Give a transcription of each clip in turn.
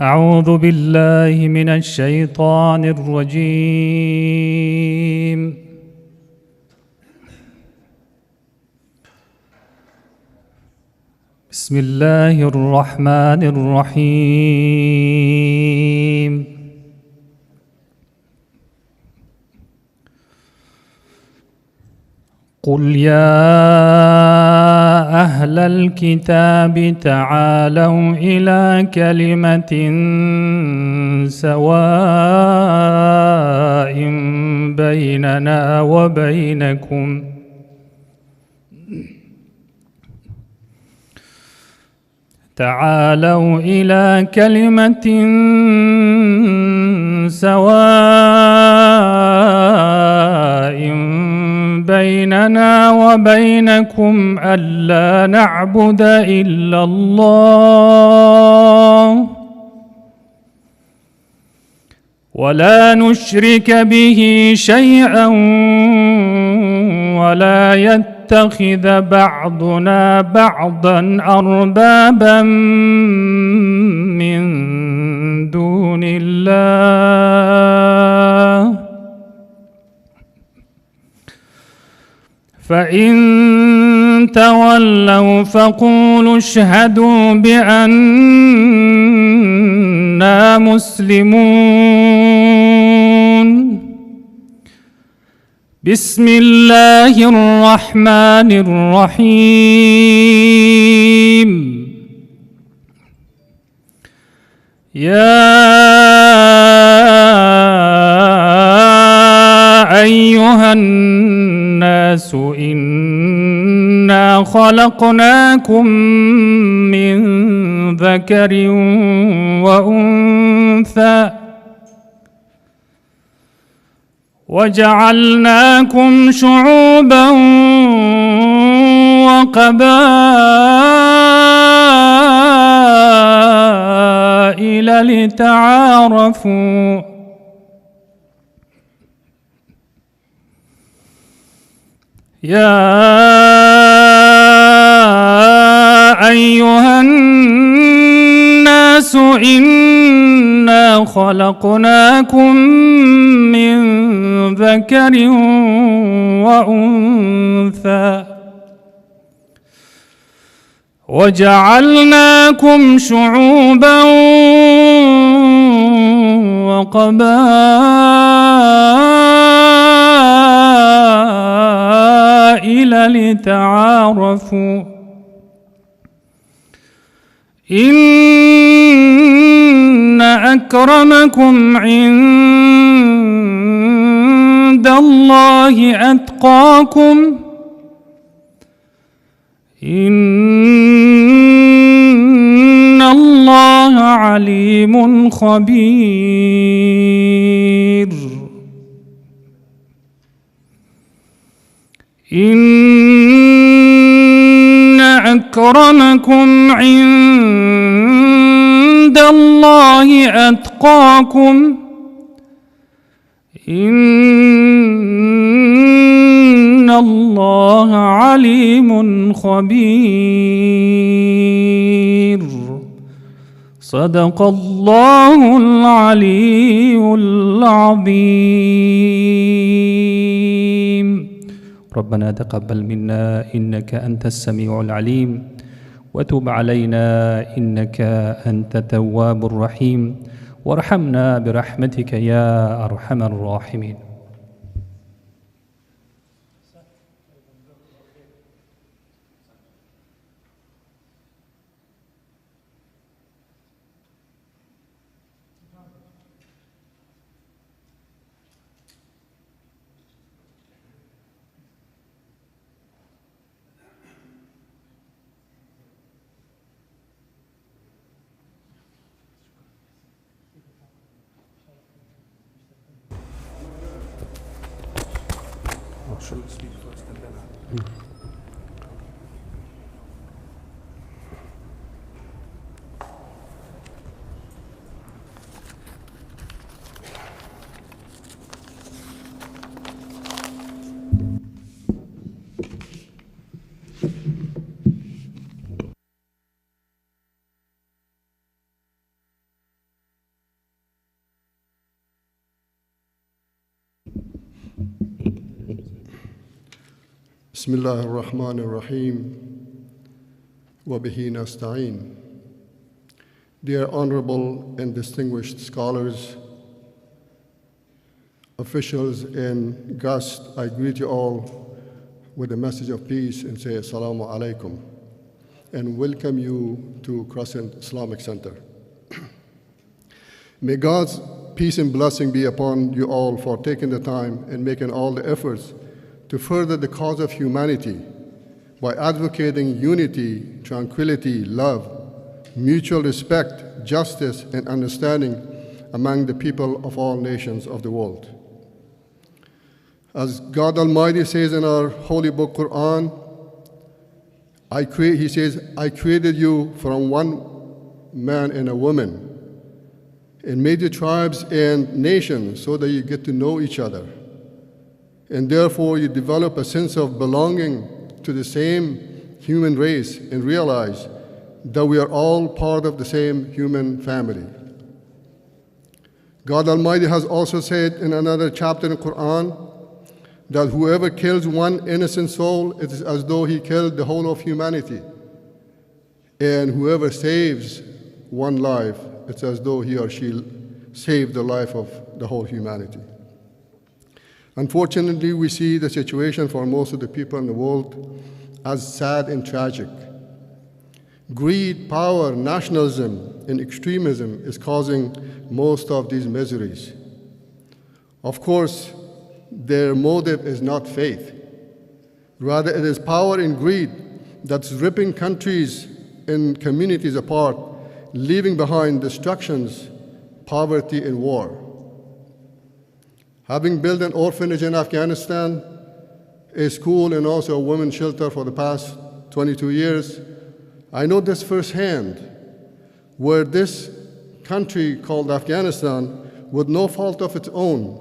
أعوذ بالله من الشيطان الرجيم. بسم الله الرحمن الرحيم. قل يا أهل الكتاب تعالوا إلى كلمة سواء بيننا وبينكم ألا نعبد إلا الله ولا نشرك به شيئا ولا يتخذ بعضنا بعضا أربابا من دون الله فإن تولوا فقولوا اشهدوا بأننا مسلمون. بسم الله الرحمن الرحيم. يا أيها الناس إنا خلقناكم من ذكر وأنثى وجعلناكم شعوبا وقبائل لتعارفوا يا أيها الناس إنا خلقناكم من ذكر وأنثى وجعلناكم شعوبا وقبائل لتعارفوا إن أكرمكم عند الله أتقاكم إن الله عليم خبير. إن أكرمكم عند الله أتقاكم إن الله عليم خبير. صدق الله العلي العظيم. ربنا تقبل منا إنك أنت السميع العليم وتب علينا إنك أنت التواب الرحيم وارحمنا برحمتك يا أرحم الراحمين. Bismillah ar-Rahman ar-Rahim, wa bihi nasta'een. Dear honorable and distinguished scholars, officials, and guests, I greet you all with a message of peace and say Assalamu alaikum, and welcome you to Crescent Islamic Center. May God's peace and blessing be upon you all for taking the time and making all the efforts to further the cause of humanity by advocating unity, tranquility, love, mutual respect, justice, and understanding among the people of all nations of the world. As God Almighty says in our holy book, Quran, He says, I created you from one man and a woman and made you tribes and nations so that you get to know each other. And therefore you develop a sense of belonging to the same human race and realize that we are all part of the same human family. God Almighty has also said in another chapter in the Quran that whoever kills one innocent soul, it is as though he killed the whole of humanity. And whoever saves one life, it's as though he or she saved the life of the whole humanity. Unfortunately, we see the situation for most of the people in the world as sad and tragic. Greed, power, nationalism, and extremism is causing most of these miseries. Of course, their motive is not faith. Rather, it is power and greed that's ripping countries and communities apart, leaving behind destructions, poverty, and war. Having built an orphanage in Afghanistan, a school, and also a women's shelter for the past 22 years, I know this firsthand, where this country called Afghanistan, with no fault of its own,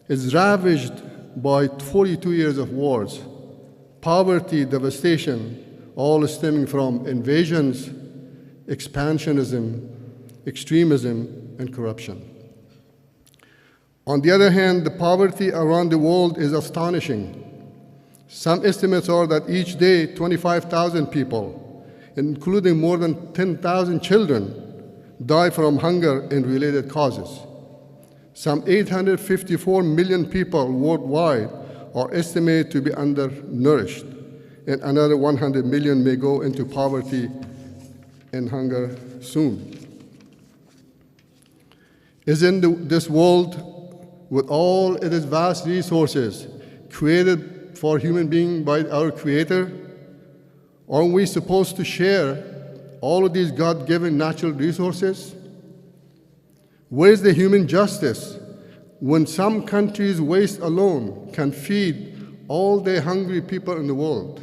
is ravaged by 42 years of wars, poverty, devastation, all stemming from invasions, expansionism, extremism, and corruption. On the other hand, the poverty around the world is astonishing. Some estimates are that each day 25,000 people, including more than 10,000 children, die from hunger and related causes. Some 854 million people worldwide are estimated to be undernourished, and another 100 million may go into poverty and hunger soon. Isn't this world, with all its vast resources, created for human beings by our Creator? Aren't we supposed to share all of these God-given natural resources? Where is the human justice when some countries' waste alone can feed all the hungry people in the world?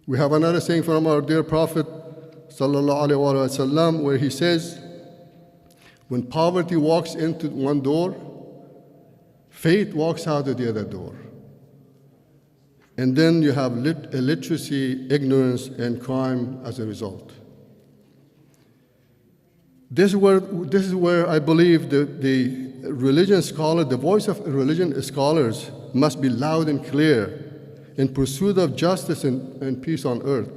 We have another saying from our dear Prophet sallallahu alaihi wasallam, where he says, when poverty walks into one door, faith walks out of the other door. And then you have illiteracy, ignorance, and crime as a result. This is where I believe the religion scholar, the voice of religion scholars must be loud and clear in pursuit of justice and peace on earth.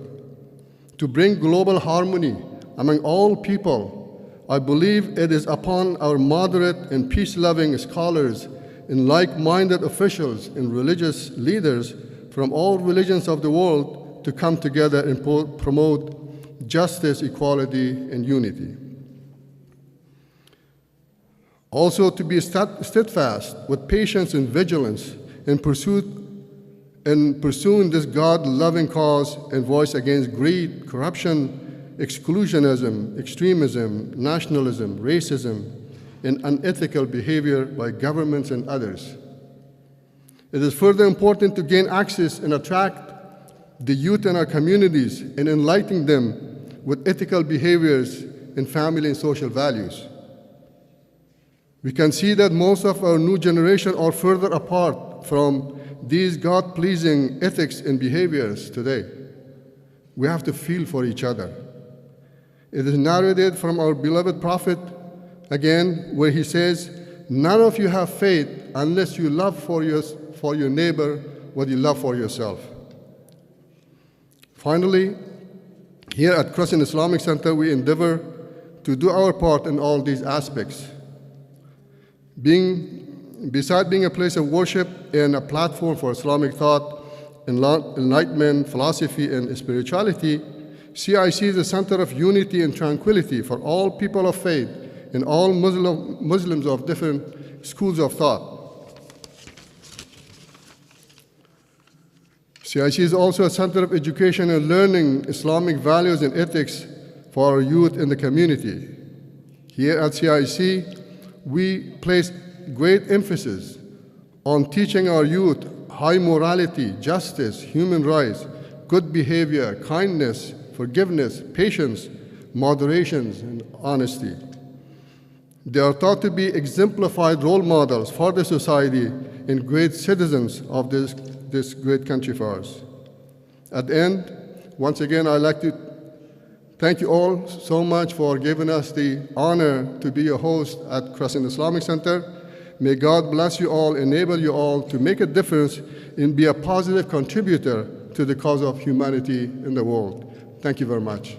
To bring global harmony among all people, I believe it is upon our moderate and peace-loving scholars and like-minded officials and religious leaders from all religions of the world to come together and promote justice, equality, and unity. Also, to be steadfast with patience and vigilance in pursuing this God-loving cause and voice against greed, corruption, exclusionism, extremism, nationalism, racism, and unethical behavior by governments and others. It is further important to gain access and attract the youth in our communities and enlighten them with ethical behaviors and family and social values. We can see that most of our new generation are further apart from these God-pleasing ethics and behaviors today. We have to feel for each other. It is narrated from our beloved Prophet, again, where he says, none of you have faith unless you love for your neighbor what you love for yourself. Finally, here at Crescent Islamic Center, we endeavor to do our part in all these aspects. Besides being a place of worship and a platform for Islamic thought, enlightenment, philosophy, and spirituality, CIC is a center of unity and tranquility for all people of faith and all Muslims of different schools of thought. CIC is also a center of education and learning Islamic values and ethics for our youth in the community. Here at CIC, we place great emphasis on teaching our youth high morality, justice, human rights, good behavior, kindness, forgiveness, patience, moderation, and honesty. They are taught to be exemplified role models for the society and great citizens of this great country for us. At the end, once again, I'd like to thank you all so much for giving us the honor to be your host at Crescent Islamic Center. May God bless you all, enable you all to make a difference and be a positive contributor to the cause of humanity in the world. Thank you very much.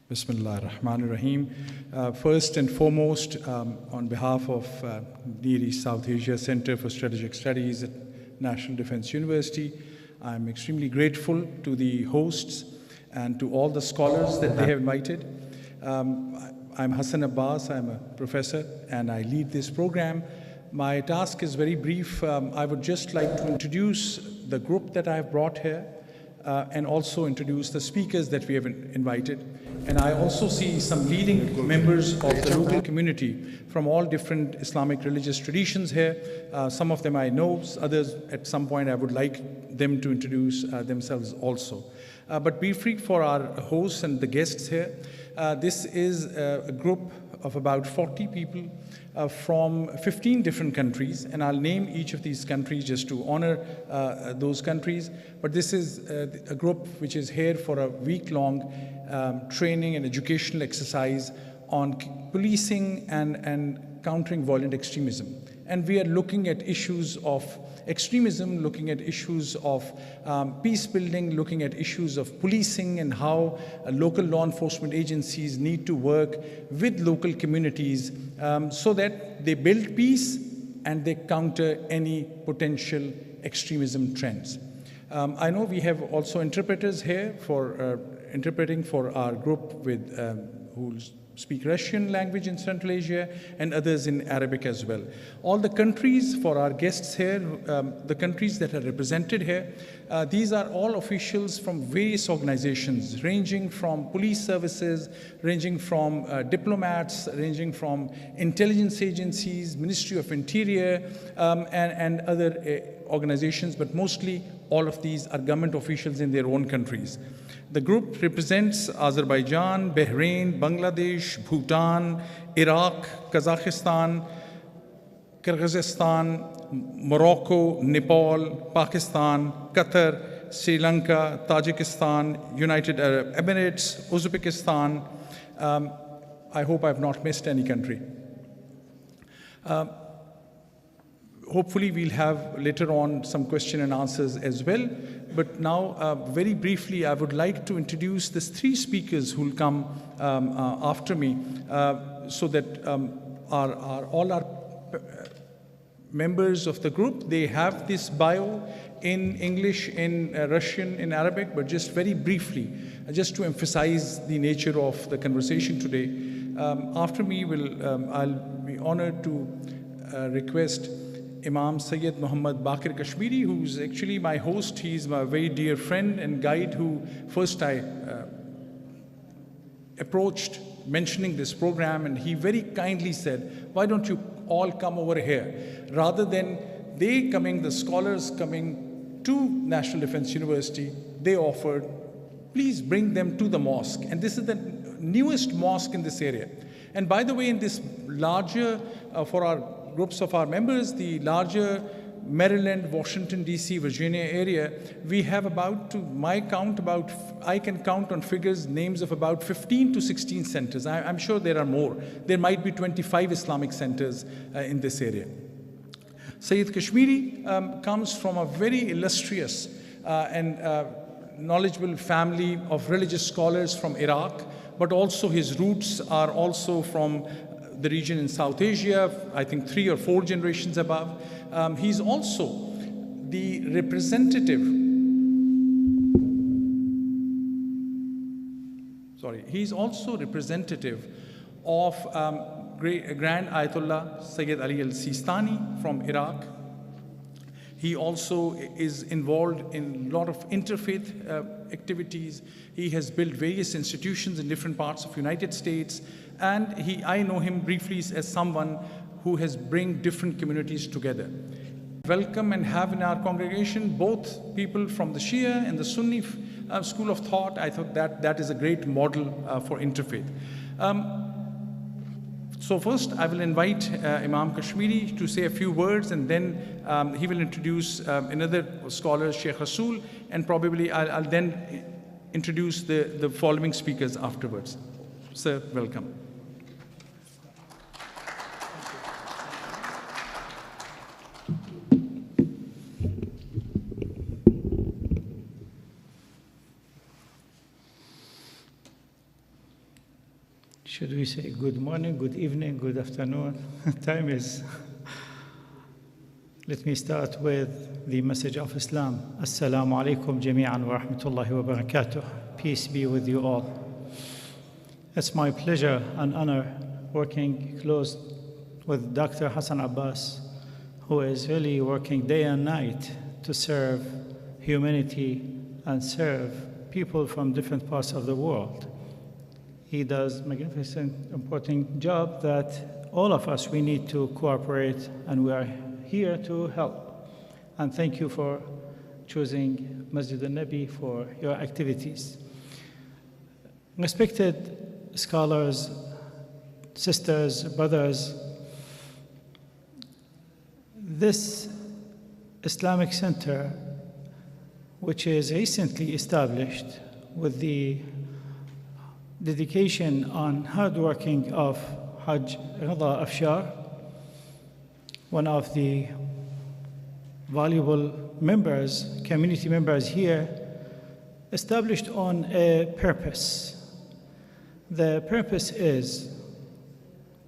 Bismillah ar-Rahman ar-Rahim. First and foremost, on behalf of Near East South Asia Center for Strategic Studies at National Defense University, I'm extremely grateful to the hosts and to all the scholars that they have invited. I'm Hassan Abbas, I'm a professor, and I lead this program. My task is very brief. I would just like to introduce the group that I have brought here, and also introduce the speakers that we have invited. And I also see some leading members of the local community from all different Islamic religious traditions here. Some of them I know, others at some point I would like them to introduce themselves also. But briefly for our hosts and the guests here, this is a group of about 40 people from 15 different countries, and I'll name each of these countries just to honor those countries. But this is a group which is here for a week-long training and educational exercise on policing and countering violent extremism. And we are looking at issues of extremism, looking at issues of peace building, looking at issues of policing and how local law enforcement agencies need to work with local communities so that they build peace and they counter any potential extremism trends. I know we have also interpreters here for interpreting for our group with who speak Russian language in Central Asia and others in Arabic as well. All the countries for our guests here, the countries that are represented here, these are all officials from various organizations ranging from police services, ranging from diplomats, ranging from intelligence agencies, Ministry of Interior, and other organizations, but mostly all of these are government officials in their own countries. The group represents Azerbaijan, Bahrain, Bangladesh, Bhutan, Iraq, Kazakhstan, Kyrgyzstan, Morocco, Nepal, Pakistan, Qatar, Sri Lanka, Tajikistan, United Arab Emirates, Uzbekistan. I hope I've not missed any country. Hopefully we'll have later on some question and answers as well. But now, very briefly, I would like to introduce these three speakers who will come after me so that all our members of the group, they have this bio in English, in Russian, in Arabic, but just very briefly, just to emphasize the nature of the conversation today. After me, I'll be honored to request Imam Sayyid Muhammad Baqir Kashmiri, who's actually my host. He's my very dear friend and guide who first I approached mentioning this program, and he very kindly said, why don't you all come over here? Rather than they coming, the scholars coming to National Defense University, they offered, please bring them to the mosque. And this is the newest mosque in this area. And by the way, in this larger, for our groups of our members, the larger Maryland, Washington, D.C., Virginia area, we have about, to my count, I can count on figures, names of about 15 to 16 centers. I'm sure there are more. There might be 25 Islamic centers in this area. Sayyid Kashmiri comes from a very illustrious and knowledgeable family of religious scholars from Iraq, but also his roots are also from the region in South Asia, I think 3 or 4 generations above. He's also the representative, he's also representative of Grand Ayatollah Sayyid Ali al-Sistani from Iraq. He also is involved in a lot of interfaith activities. He has built various institutions in different parts of the United States. And I know him briefly as someone who has bring different communities together. Welcome and have in our congregation both people from the Shia and the Sunni school of thought. I thought that is a great model for interfaith. So first, I will invite Imam Kashmiri to say a few words, and then he will introduce another scholar, Sheikh Rasool, and probably I'll then introduce the following speakers afterwards. Sir, welcome. Should we say good morning, good evening, good afternoon? Time is. Let me start with the message of Islam. Assalamu alaikum jami'an wa rahmatullahi wa barakatuh. Peace be with you all. It's my pleasure and honor working close with Dr. Hassan Abbas, who is really working day and night to serve humanity and serve people from different parts of the world. He does a magnificent, important job that all of us, we need to cooperate, and we are here to help. And thank you for choosing Masjid Al-Nabi for your activities. Respected scholars, sisters, brothers, this Islamic Center, which is recently established with the dedication on hardworking of Hajj Rida Afshar, one of the valuable members, community members here, established on a purpose. The purpose is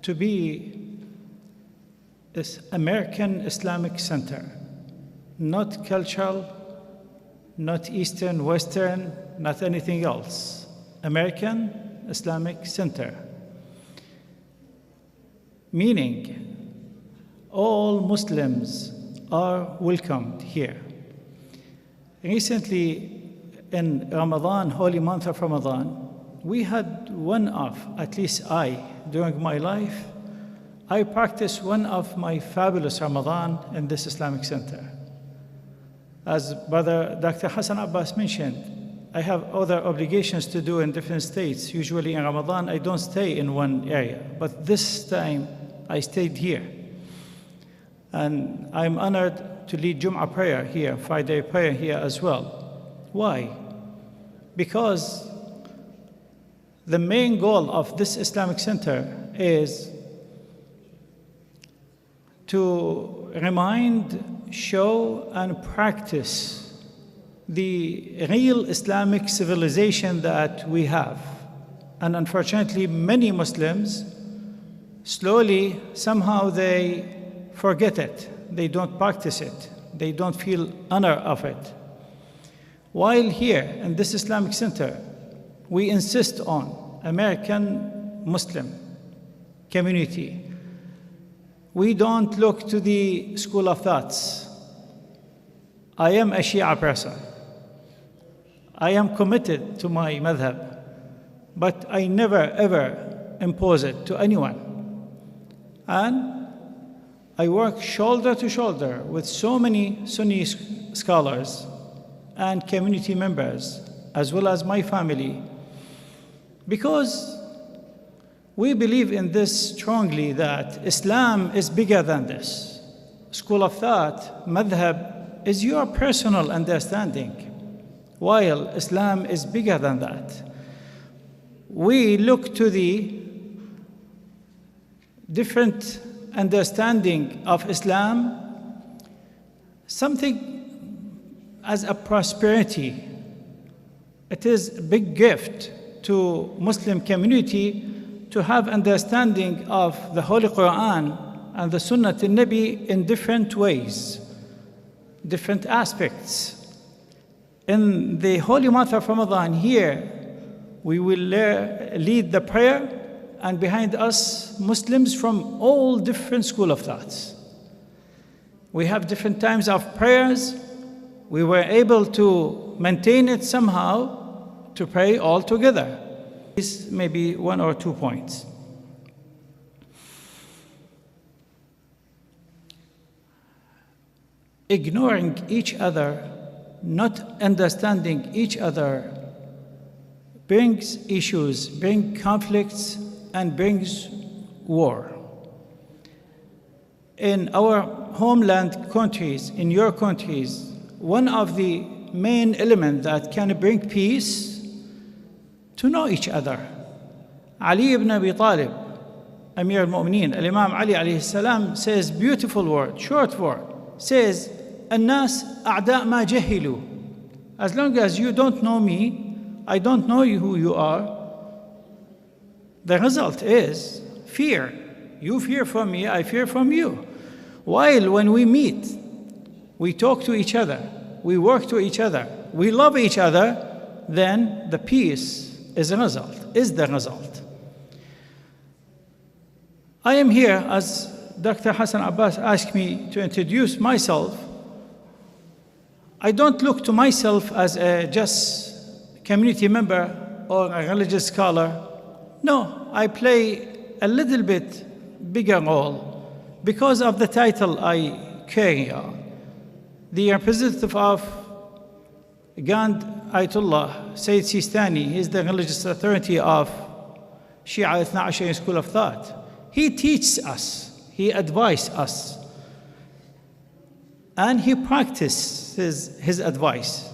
to be this American Islamic Center, not cultural, not Eastern, Western, not anything else. American Islamic Center, meaning all Muslims are welcomed here. Recently, in Ramadan, holy month of Ramadan, we had one of, at least I, during my life, I practiced one of my fabulous Ramadan in this Islamic Center. As Brother Dr. Hassan Abbas mentioned, I have other obligations to do in different states. Usually in Ramadan, I don't stay in one area, but this time I stayed here. And I'm honored to lead Jum'ah prayer here, Friday prayer here as well. Why? Because the main goal of this Islamic Center is to remind, show, and practice the real Islamic civilization that we have. And unfortunately, many Muslims, slowly, somehow they forget it. They don't practice it. They don't feel honor of it. While here in this Islamic Center, we insist on American Muslim community. We don't look to the school of thoughts. I am a Shia person. I am committed to my madhab, but I never ever impose it to anyone. And I work shoulder to shoulder with so many Sunni scholars and community members, as well as my family, because we believe in this strongly, that Islam is bigger than this. school of thought, madhab, is your personal understanding, while Islam is bigger than that. We look to the different understanding of Islam, something as a prosperity. It is a big gift to Muslim community to have understanding of the Holy Quran and the Sunnah Al-Nabi in different ways, different aspects. In the holy month of Ramadan here, we will lead the prayer, and behind us, Muslims from all different school of thoughts. We have different times of prayers. We were able to maintain it somehow to pray all together. This may be 1 or 2 points. Ignoring each other, not understanding each other, brings issues, brings conflicts, and brings war. In our homeland countries, in your countries, one of the main elements that can bring peace, to know each other. Ali ibn Abi Talib, Amir al-Mu'mineen, Imam Ali alayhi salam, says beautiful word, short word, says, "An-nas a'da' ma jahilu." As long as you don't know me, I don't know who you are, the result is fear. You fear from me, I fear from you. While when we meet, we talk to each other, we work to each other, we love each other, then the peace is the result. I am here, as Dr. Hassan Abbas asked me to introduce myself. I don't look to myself as a just community member or a religious scholar. No, I play a little bit bigger role because of the title I carry. The representative of Grand Ayatollah Sayyid Sistani, he is the religious authority of Shia Ithna Ashari School of Thought. He teaches us, he advises us, and he practices his advice.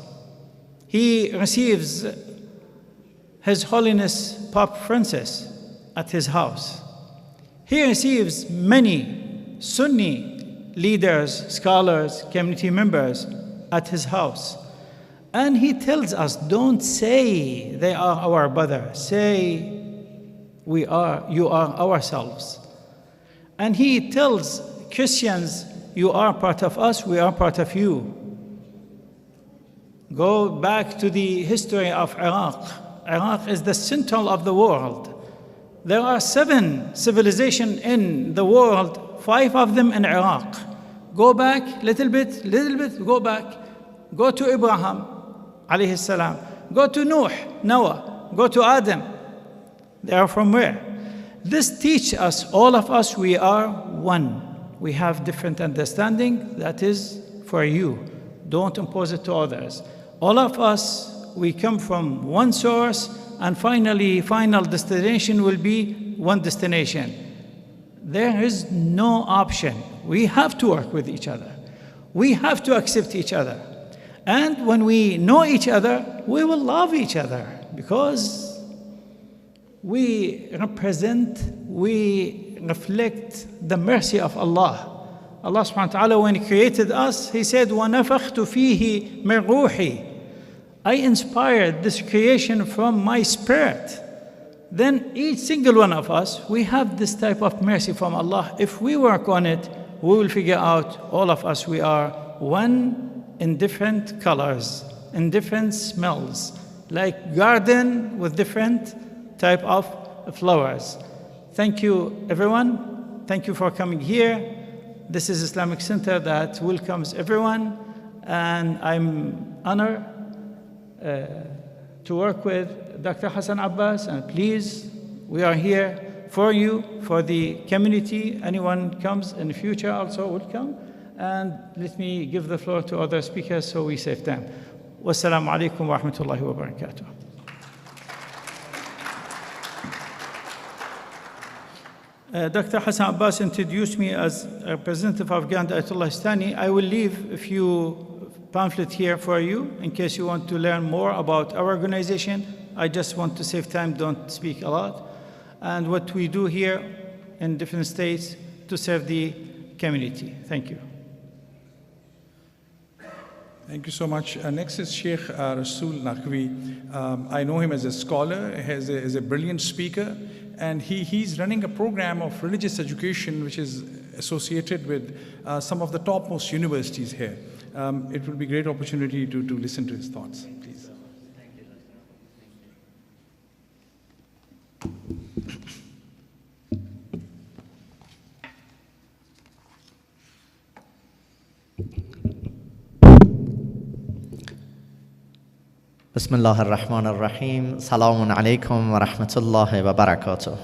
He receives His Holiness Pope Francis at his house. He receives many Sunni leaders, scholars, community members at his house. And he tells us, don't say they are our brother, say you are ourselves. And he tells Christians, you are part of us, we are part of you. Go back to the history of Iraq. Iraq is the center of the world. There are 7 civilizations in the world, 5 of them in Iraq. Go back, little bit, go back. Go to Abraham, alayhi salam. Go to Noah. Go to Adam. They are from where? This teaches us, all of us, we are one. We have different understanding. That is for you. Don't impose it to others. All of us, we come from one source, and finally, final destination will be one destination. There is no option. We have to work with each other. We have to accept each other. And when we know each other, we will love each other, because we reflect the mercy of Allah. Allah subhanahu wa ta'ala, when He created us, He said, وَنَفَخْتُ فِيهِ مِنْ رُوحِي. I inspired this creation from my spirit. Then each single one of us, we have this type of mercy from Allah. If we work on it, we will figure out, all of us, we are one in different colors, in different smells, like garden with different type of flowers. Thank you, everyone. Thank you for coming here. This is Islamic Center that welcomes everyone, and I'm honored to work with Dr. Hassan Abbas, and please, we are here for you, for the community. Anyone comes in the future also will come. And let me give the floor to other speakers so we save time. Wassalamu alaikum wa rahmatullahi wa barakatuh. Dr. Hassan Abbas introduced me as a representative of Grand Ayatollah Sistani. I will leave a few pamphlets here for you in case you want to learn more about our organization. I just want to save time, don't speak a lot. And what we do here in different states to serve the community. Thank you. Thank you so much. Next is Sheikh Rasul Naqvi. I know him as a scholar, as a brilliant speaker, and he's running a program of religious education which is associated with some of the topmost universities here. It will be a great opportunity to listen to his thoughts. Please. Bismillah ar-Rahman ar-Rahim. Salamun alaykum wa rahmatullahi wa barakatuh.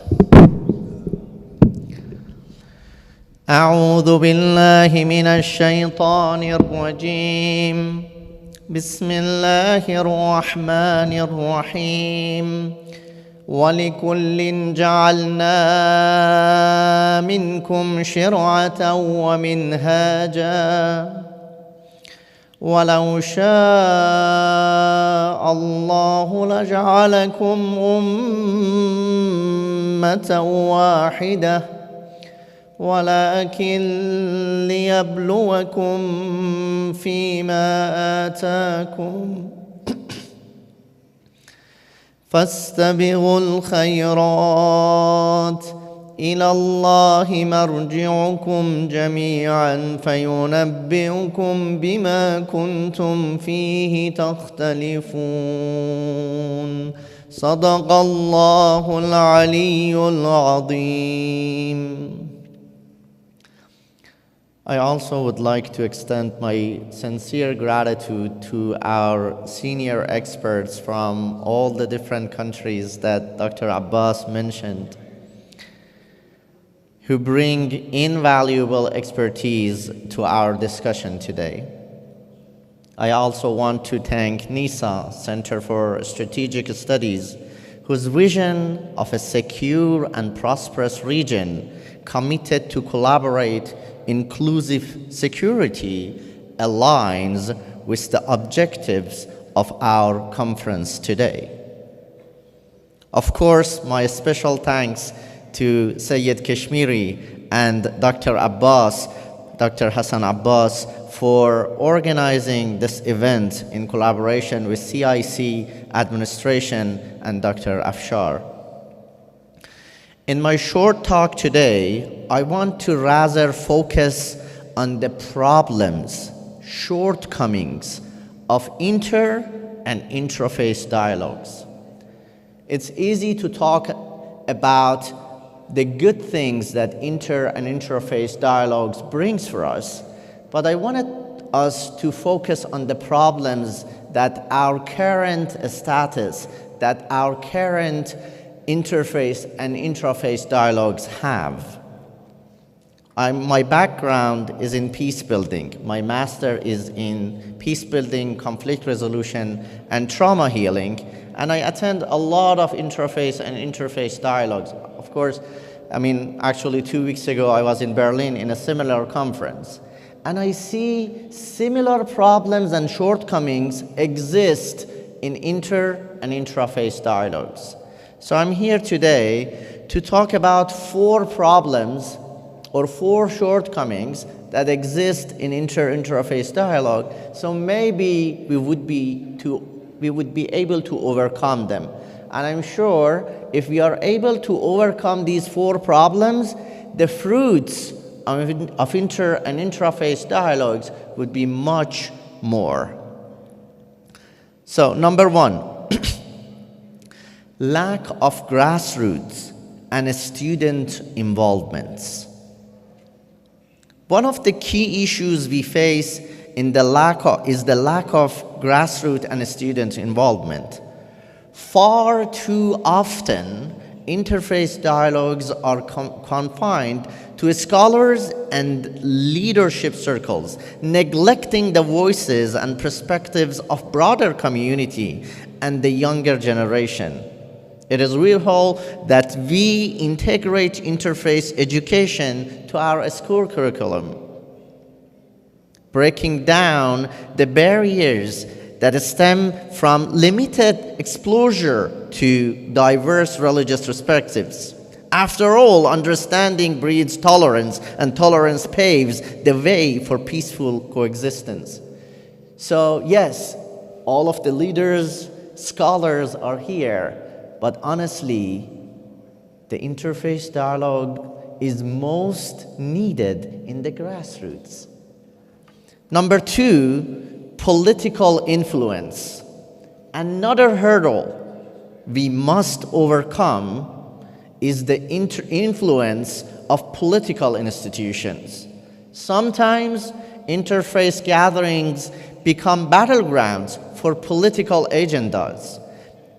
أعوذ بالله من الشيطان الرجيم. بسم الله الرحمن الرحيم. ولكل جعلنا منكم شرعة ومنهاجا ولو شاء الله لجعلكم أمة واحدة ولكن ليبلوكم فيما آتاكم فاستبقوا الخيرات إلى الله مرجعكم جميعا فينبئكم بما كنتم فيه تختلفون صدق الله العلي العظيم. I also would like to extend my sincere gratitude to our senior experts from all the different countries that Dr. Abbas mentioned, who bring invaluable expertise to our discussion today. I also want to thank NISA, Center for Strategic Studies, whose vision of a secure and prosperous region committed to collaborate inclusive security aligns with the objectives of our conference today. Of course, my special thanks to Sayyid Kashmiri and Dr. Abbas, Dr. Hassan Abbas, for organizing this event in collaboration with CIC administration and Dr. Afshar. In my short talk today, I want to rather focus on the problems, shortcomings of inter- and intrafaith dialogues. It's easy to talk about the good things that inter- and intrafaith dialogues brings for us, but I wanted us to focus on the problems that our current status, that our current interfaith and intrafaith dialogues have. My background is in peace building. My master is in peace building, conflict resolution, and trauma healing, and I attend a lot of intrafaith and interfaith dialogues. Of course, actually 2 weeks ago I was in Berlin in a similar conference, and I see similar problems and shortcomings exist in inter- and intrafaith dialogues. So I'm here today to talk about 4 problems or 4 shortcomings that exist in intrafaith dialogue, so maybe we would be able to overcome them. And I'm sure if we are able to overcome these 4 problems, the fruits of inter- and intrafaith dialogues would be much more. So, number 1, lack of grassroots and student involvements. One of the key issues we face is the lack of grassroots and student involvement. Far too often, interfaith dialogues are confined to scholars and leadership circles, neglecting the voices and perspectives of broader community and the younger generation. It is vital that we integrate interfaith education to our school curriculum, breaking down the barriers that stem from limited exposure to diverse religious perspectives. After all, understanding breeds tolerance, and tolerance paves the way for peaceful coexistence. So yes, all of the leaders, scholars are here, but honestly, the interfaith dialogue is most needed in the grassroots. Number two, political influence. Another hurdle we must overcome is the influence of political institutions. Sometimes interfaith gatherings become battlegrounds for political agendas,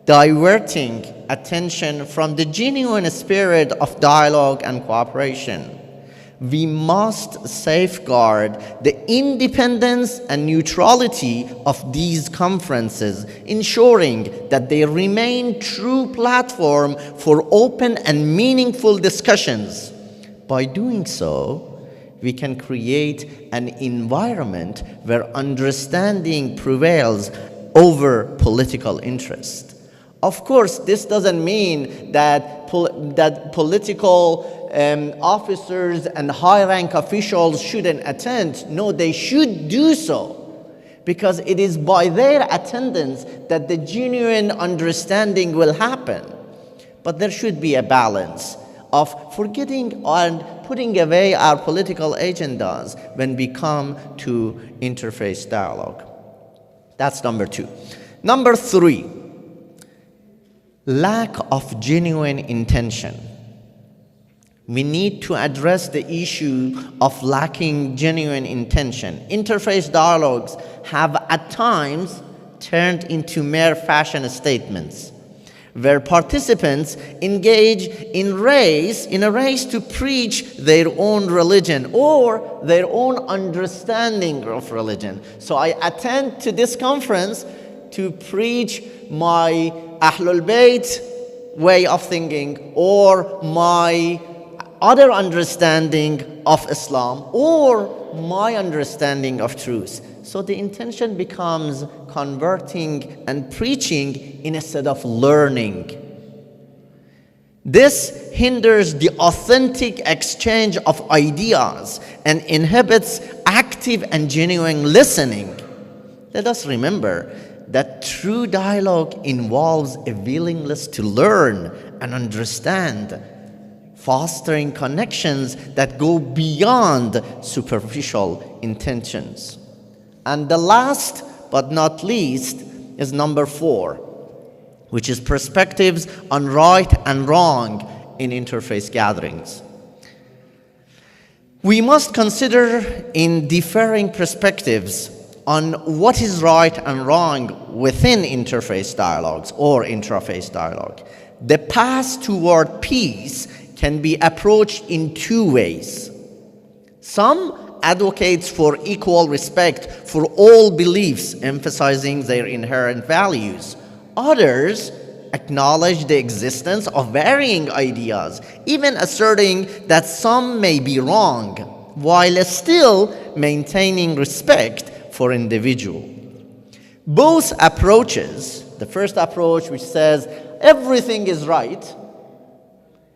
diverting attention from the genuine spirit of dialogue and cooperation. We must safeguard the independence and neutrality of these conferences, ensuring that they remain true platform for open and meaningful discussions. By doing so, we can create an environment where understanding prevails over political interest. Of course, this doesn't mean that political officers and high-rank officials shouldn't attend. No, they should do so, because it is by their attendance that the genuine understanding will happen. But there should be a balance of forgetting and putting away our political agendas when we come to interfaith dialogue. That's number two. Number three, lack of genuine intention. We need to address the issue of lacking genuine intention. Interfaith dialogues have at times turned into mere fashion statements, where participants engage in a race to preach their own religion or their own understanding of religion. So I attend to this conference to preach my Ahlul Bayt way of thinking, or my other understanding of Islam, or my understanding of truth. So the intention becomes converting and preaching instead of learning. This hinders the authentic exchange of ideas and inhibits active and genuine listening. Let us remember that true dialogue involves a willingness to learn and understand, fostering connections that go beyond superficial intentions. And the last but not least is number 4, which is perspectives on right and wrong in interfaith gatherings. We must consider in differing perspectives on what is right and wrong within interfaith dialogues or intrafaith dialogue. The path toward peace can be approached in 2 ways. Some advocates for equal respect for all beliefs, emphasizing their inherent values. Others acknowledge the existence of varying ideas, even asserting that some may be wrong, while still maintaining respect for individual. Both approaches, the first approach which says everything is right,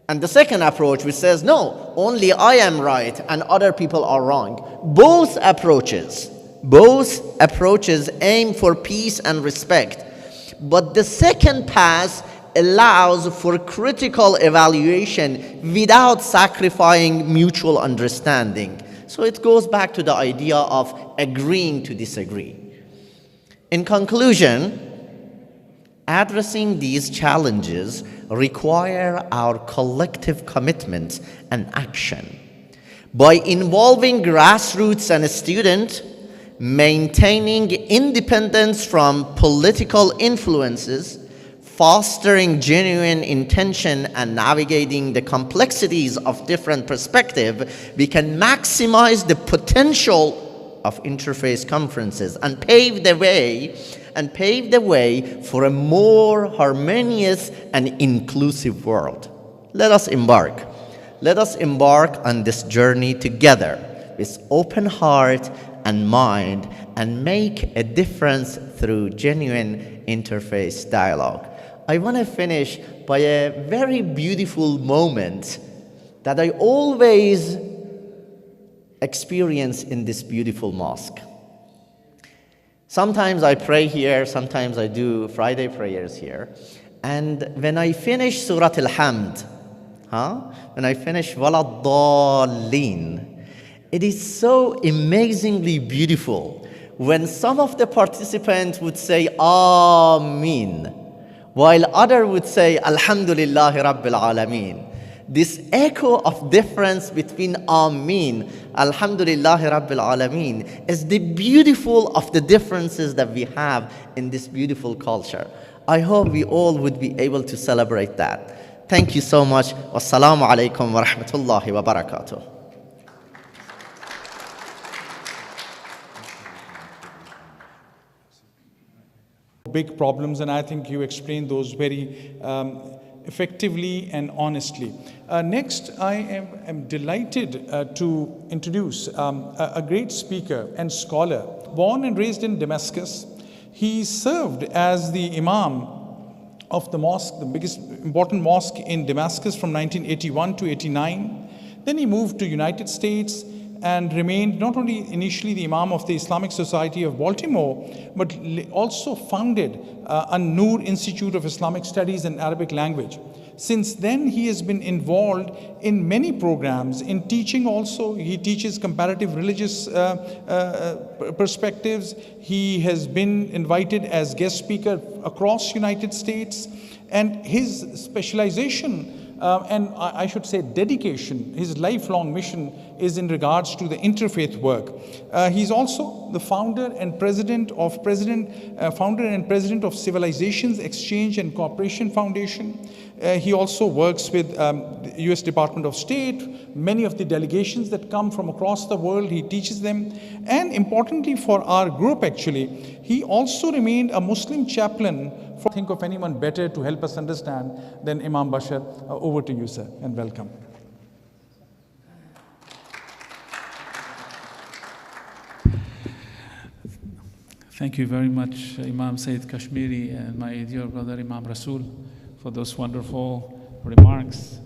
and the second approach which says no, only I am right and other people are wrong. Both approaches aim for peace and respect. But the second path allows for critical evaluation without sacrificing mutual understanding. So it goes back to the idea of agreeing to disagree. In conclusion, addressing these challenges require our collective commitment and action. By involving grassroots and students, maintaining independence from political influences, fostering genuine intention, and navigating the complexities of different perspectives, we can maximize the potential of interfaith conferences and pave the way and pave the way for a more harmonious and inclusive world. Let us embark. Let us embark on this journey together with open heart and mind and make a difference through genuine interfaith dialogue. I want to finish by a very beautiful moment that I always experience in this beautiful mosque. Sometimes I pray here, sometimes I do Friday prayers here. And when I finish Surah Al-Hamd, when I finish Walad Dallin, it is so amazingly beautiful when some of the participants would say Ameen, while others would say Alhamdulillahi Rabbil Alameen. This echo of difference between Ameen, Alhamdulillahi Rabbil Alameen, is the beautiful of the differences that we have in this beautiful culture. I hope we all would be able to celebrate that. Thank you so much. Wassalamu alaikum wa rahmatullahi wa barakatuh. Big problems, and I think you explained those very effectively and honestly. Next, I am delighted to introduce a great speaker and scholar. Born and raised in Damascus, he served as the Imam of the mosque, the biggest important mosque in Damascus from 1981 to 89. Then he moved to United States and remained not only initially the Imam of the Islamic Society of Baltimore, but also founded An-Noor Institute of Islamic Studies and Arabic Language. Since then, he has been involved in many programs, in teaching also. He teaches comparative religious perspectives. He has been invited as guest speaker across United States. And his specialization and I should say dedication, his lifelong mission is in regards to the interfaith work. He's also the founder and president of Civilizations Exchange and Cooperation Foundation. He also works with the US Department of State, many of the delegations that come from across the world, he teaches them. And importantly for our group actually, he also remained a Muslim chaplain. Think of anyone better to help us understand than Imam Bashar. Over to you, sir, and welcome. Thank you very much, Imam Sayyid Kashmiri and my dear brother Imam Rasul, for those wonderful remarks.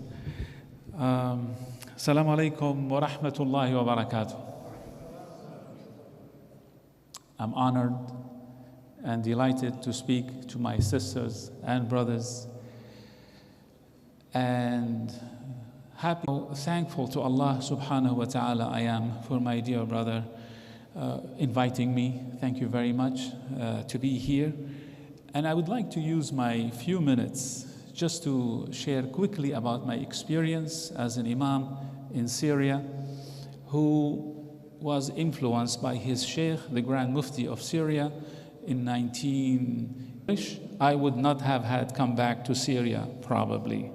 Assalamu alaikum wa rahmatullahi wa barakatuh. I'm honored and delighted to speak to my sisters and brothers, and thankful to Allah subhanahu wa ta'ala I am for my dear brother inviting me. Thank you very much to be here. And I would like to use my few minutes just to share quickly about my experience as an imam in Syria, who was influenced by his sheikh, the Grand Mufti of Syria, in 19. I would not have had come back to Syria probably,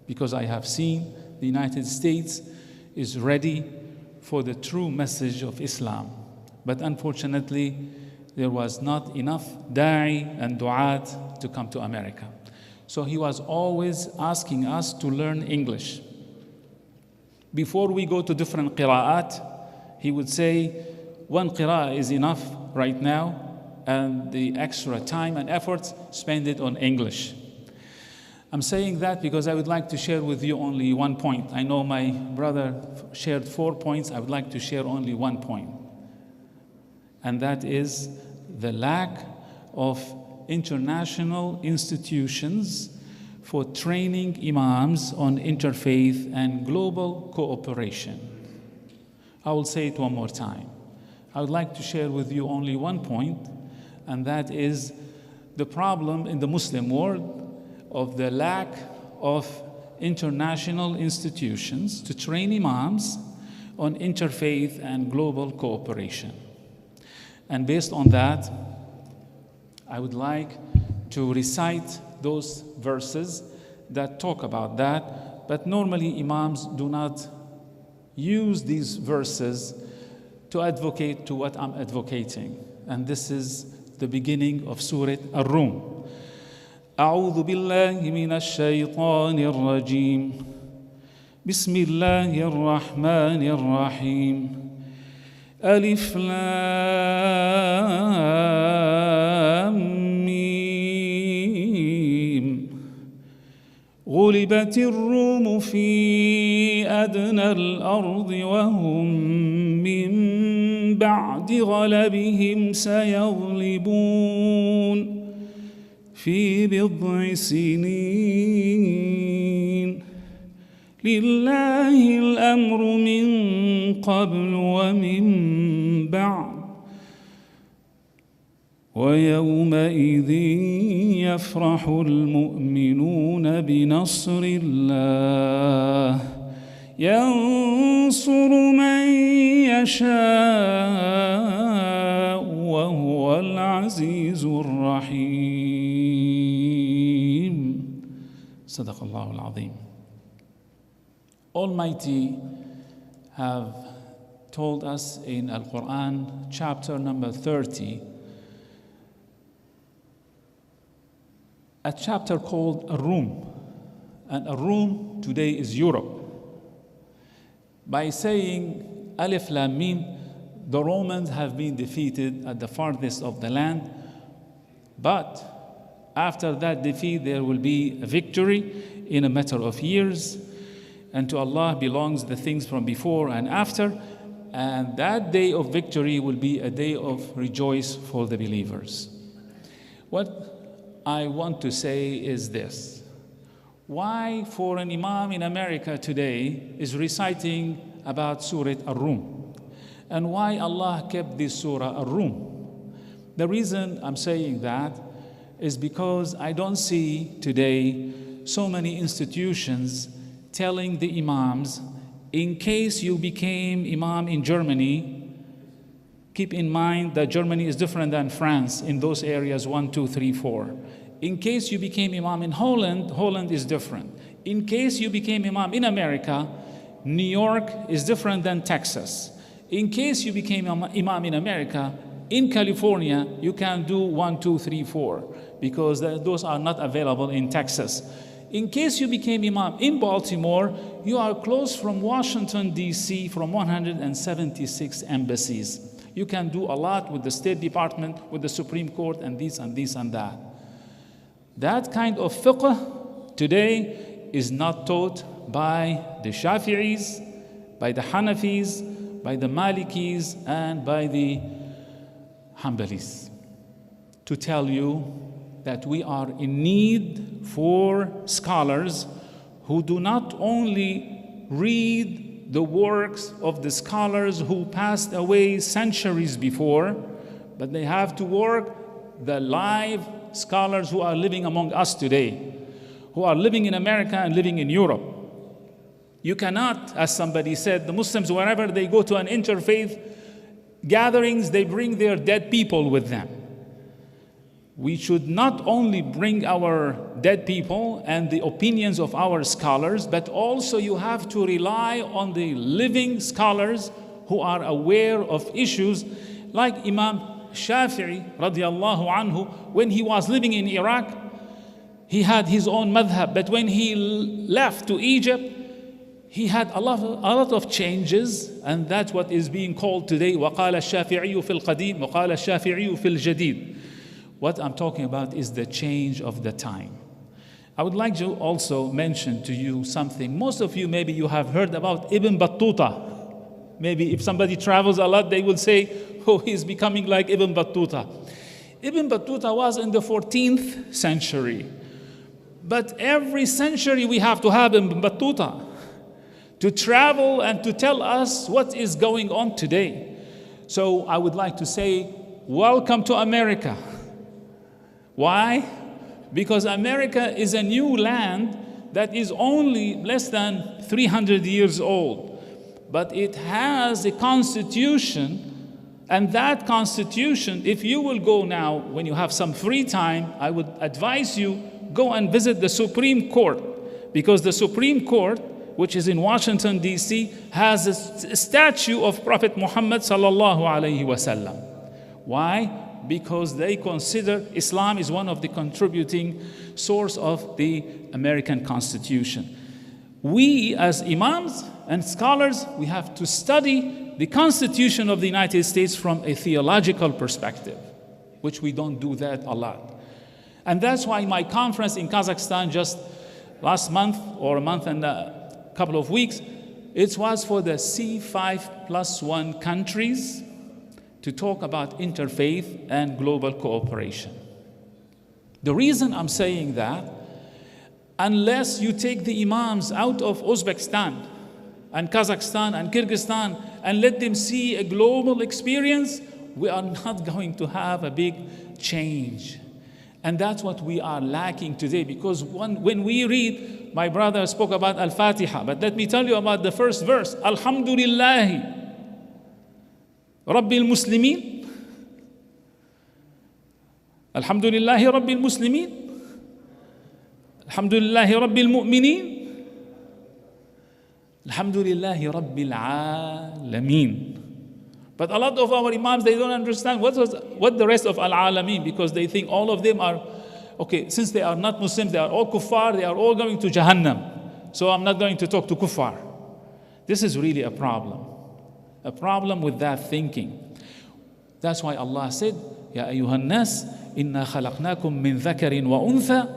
because I have seen the United States is ready for the true message of Islam. But unfortunately, there was not enough da'i and du'at to come to America. So he was always asking us to learn English. Before we go to different qira'at, he would say, one qira'ah is enough right now, and the extra time and effort, spend it on English. I'm saying that because I would like to share with you only one point. I know my brother shared 4 points. I would like to share only one point. And that is the lack of international institutions for training imams on interfaith and global cooperation. I will say it one more time. I would like to share with you only one point, and that is the problem in the Muslim world of the lack of international institutions to train imams on interfaith and global cooperation. And based on that, I would like to recite those verses that talk about that, but normally imams do not use these verses to advocate to what I'm advocating. And this is the beginning of Surah Ar-Rum. أعوذ بالله من الشيطان الرجيم بسم الله الرحمن الرحيم ألف لام ميم غلبت الروم في أدنى الأرض وهم من بعد غلبهم سيغلبون في بضع سنين لله الأمر من قبل ومن بعد ويومئذ يفرح المؤمنون بنصر الله ينصر من يشاء وهو العزيز الرحيم صدق الله العظيم. Almighty have told us in Al-Quran, chapter number 30, a chapter called Ar-Rum. And Ar-Rum today is Europe. By saying Alif Lam Mim, the Romans have been defeated at the farthest of the land. But after that defeat, there will be a victory in a matter of years. And to Allah belongs the things from before and after. And that day of victory will be a day of rejoice for the believers. What I want to say is this. Why for an imam in America today is reciting about Surah Ar-Rum? And why Allah kept this Surah Ar-Rum? The reason I'm saying that is because I don't see today so many institutions telling the imams, in case you became imam in Germany, keep in mind that Germany is different than France in those areas 1, 2, 3, 4. In case you became imam in Holland, Holland is different. In case you became imam in America, New York is different than Texas. In case you became imam in America, in California, you can do 1, 2, 3, 4, because those are not available in Texas. In case you became imam in Baltimore, you are close from Washington, D.C., from 176 embassies. You can do a lot with the State Department, with the Supreme Court, and this and this and that. That kind of fiqh today is not taught by the Shafi'is, by the Hanafis, by the Malikis, and by the Hanbalis. To tell you that we are in need for scholars who do not only read the works of the scholars who passed away centuries before, but they have to work the live scholars who are living among us today, who are living in America and living in Europe. You cannot, as somebody said, the Muslims, wherever they go to an interfaith gatherings, they bring their dead people with them. We should not only bring our dead people and the opinions of our scholars, but also you have to rely on the living scholars who are aware of issues, like Imam Shafi'i radiallahu anhu. When he was living in Iraq, he had his own madhab, but when he left to Egypt, he had a lot of changes, and that's what is being called today وَقَالَ الشَّافِعِيُّ فِي الْقَدِيمِ وَقَالَ الشَّافِعِيُّ فِي الْجَدِيدِ. What I'm talking about is the change of the time. I would like to also mention to you something. Most of you, maybe you have heard about Ibn Battuta. Maybe if somebody travels a lot, they will say, oh, he's becoming like Ibn Battuta. Ibn Battuta was in the 14th century. But every century we have to have Ibn Battuta to travel and to tell us what is going on today. So I would like to say, welcome to America. Why? Because America is a new land that is only less than 300 years old. But it has a constitution, and that constitution, if you will go now, when you have some free time, I would advise you, go and visit the Supreme Court. Because the Supreme Court, which is in Washington, D.C., has a statue of Prophet Muhammad sallallahu alaihi wasallam. Why? Because they consider Islam is one of the contributing source of the American Constitution. We as imams and scholars, we have to study the Constitution of the United States from a theological perspective, which we don't do that a lot. And that's why my conference in Kazakhstan just last month, or a month and a couple of weeks, it was for the C5+1 countries to talk about interfaith and global cooperation. The reason I'm saying that, unless you take the imams out of Uzbekistan and Kazakhstan and Kyrgyzstan and let them see a global experience, we are not going to have a big change. And that's what we are lacking today, because when we read, my brother spoke about Al-Fatiha, but let me tell you about the first verse. Alhamdulillahi Rabbil Muslimin. Alhamdulillahi Rabbil Muslimin. Alhamdulillahi Rabbil Mu'minin. Alhamdulillahi Rabbil Alameen. But a lot of our imams, they don't understand what the rest of Al-Alameen, because they think all of them are, okay, since they are not Muslims, they are all kuffar, they are all going to Jahannam. So I'm not going to talk to kuffar. This is really a problem with that thinking. That's why Allah said, Ya ayyuhan nas, inna khalaqnakum min dhakarin wa untha,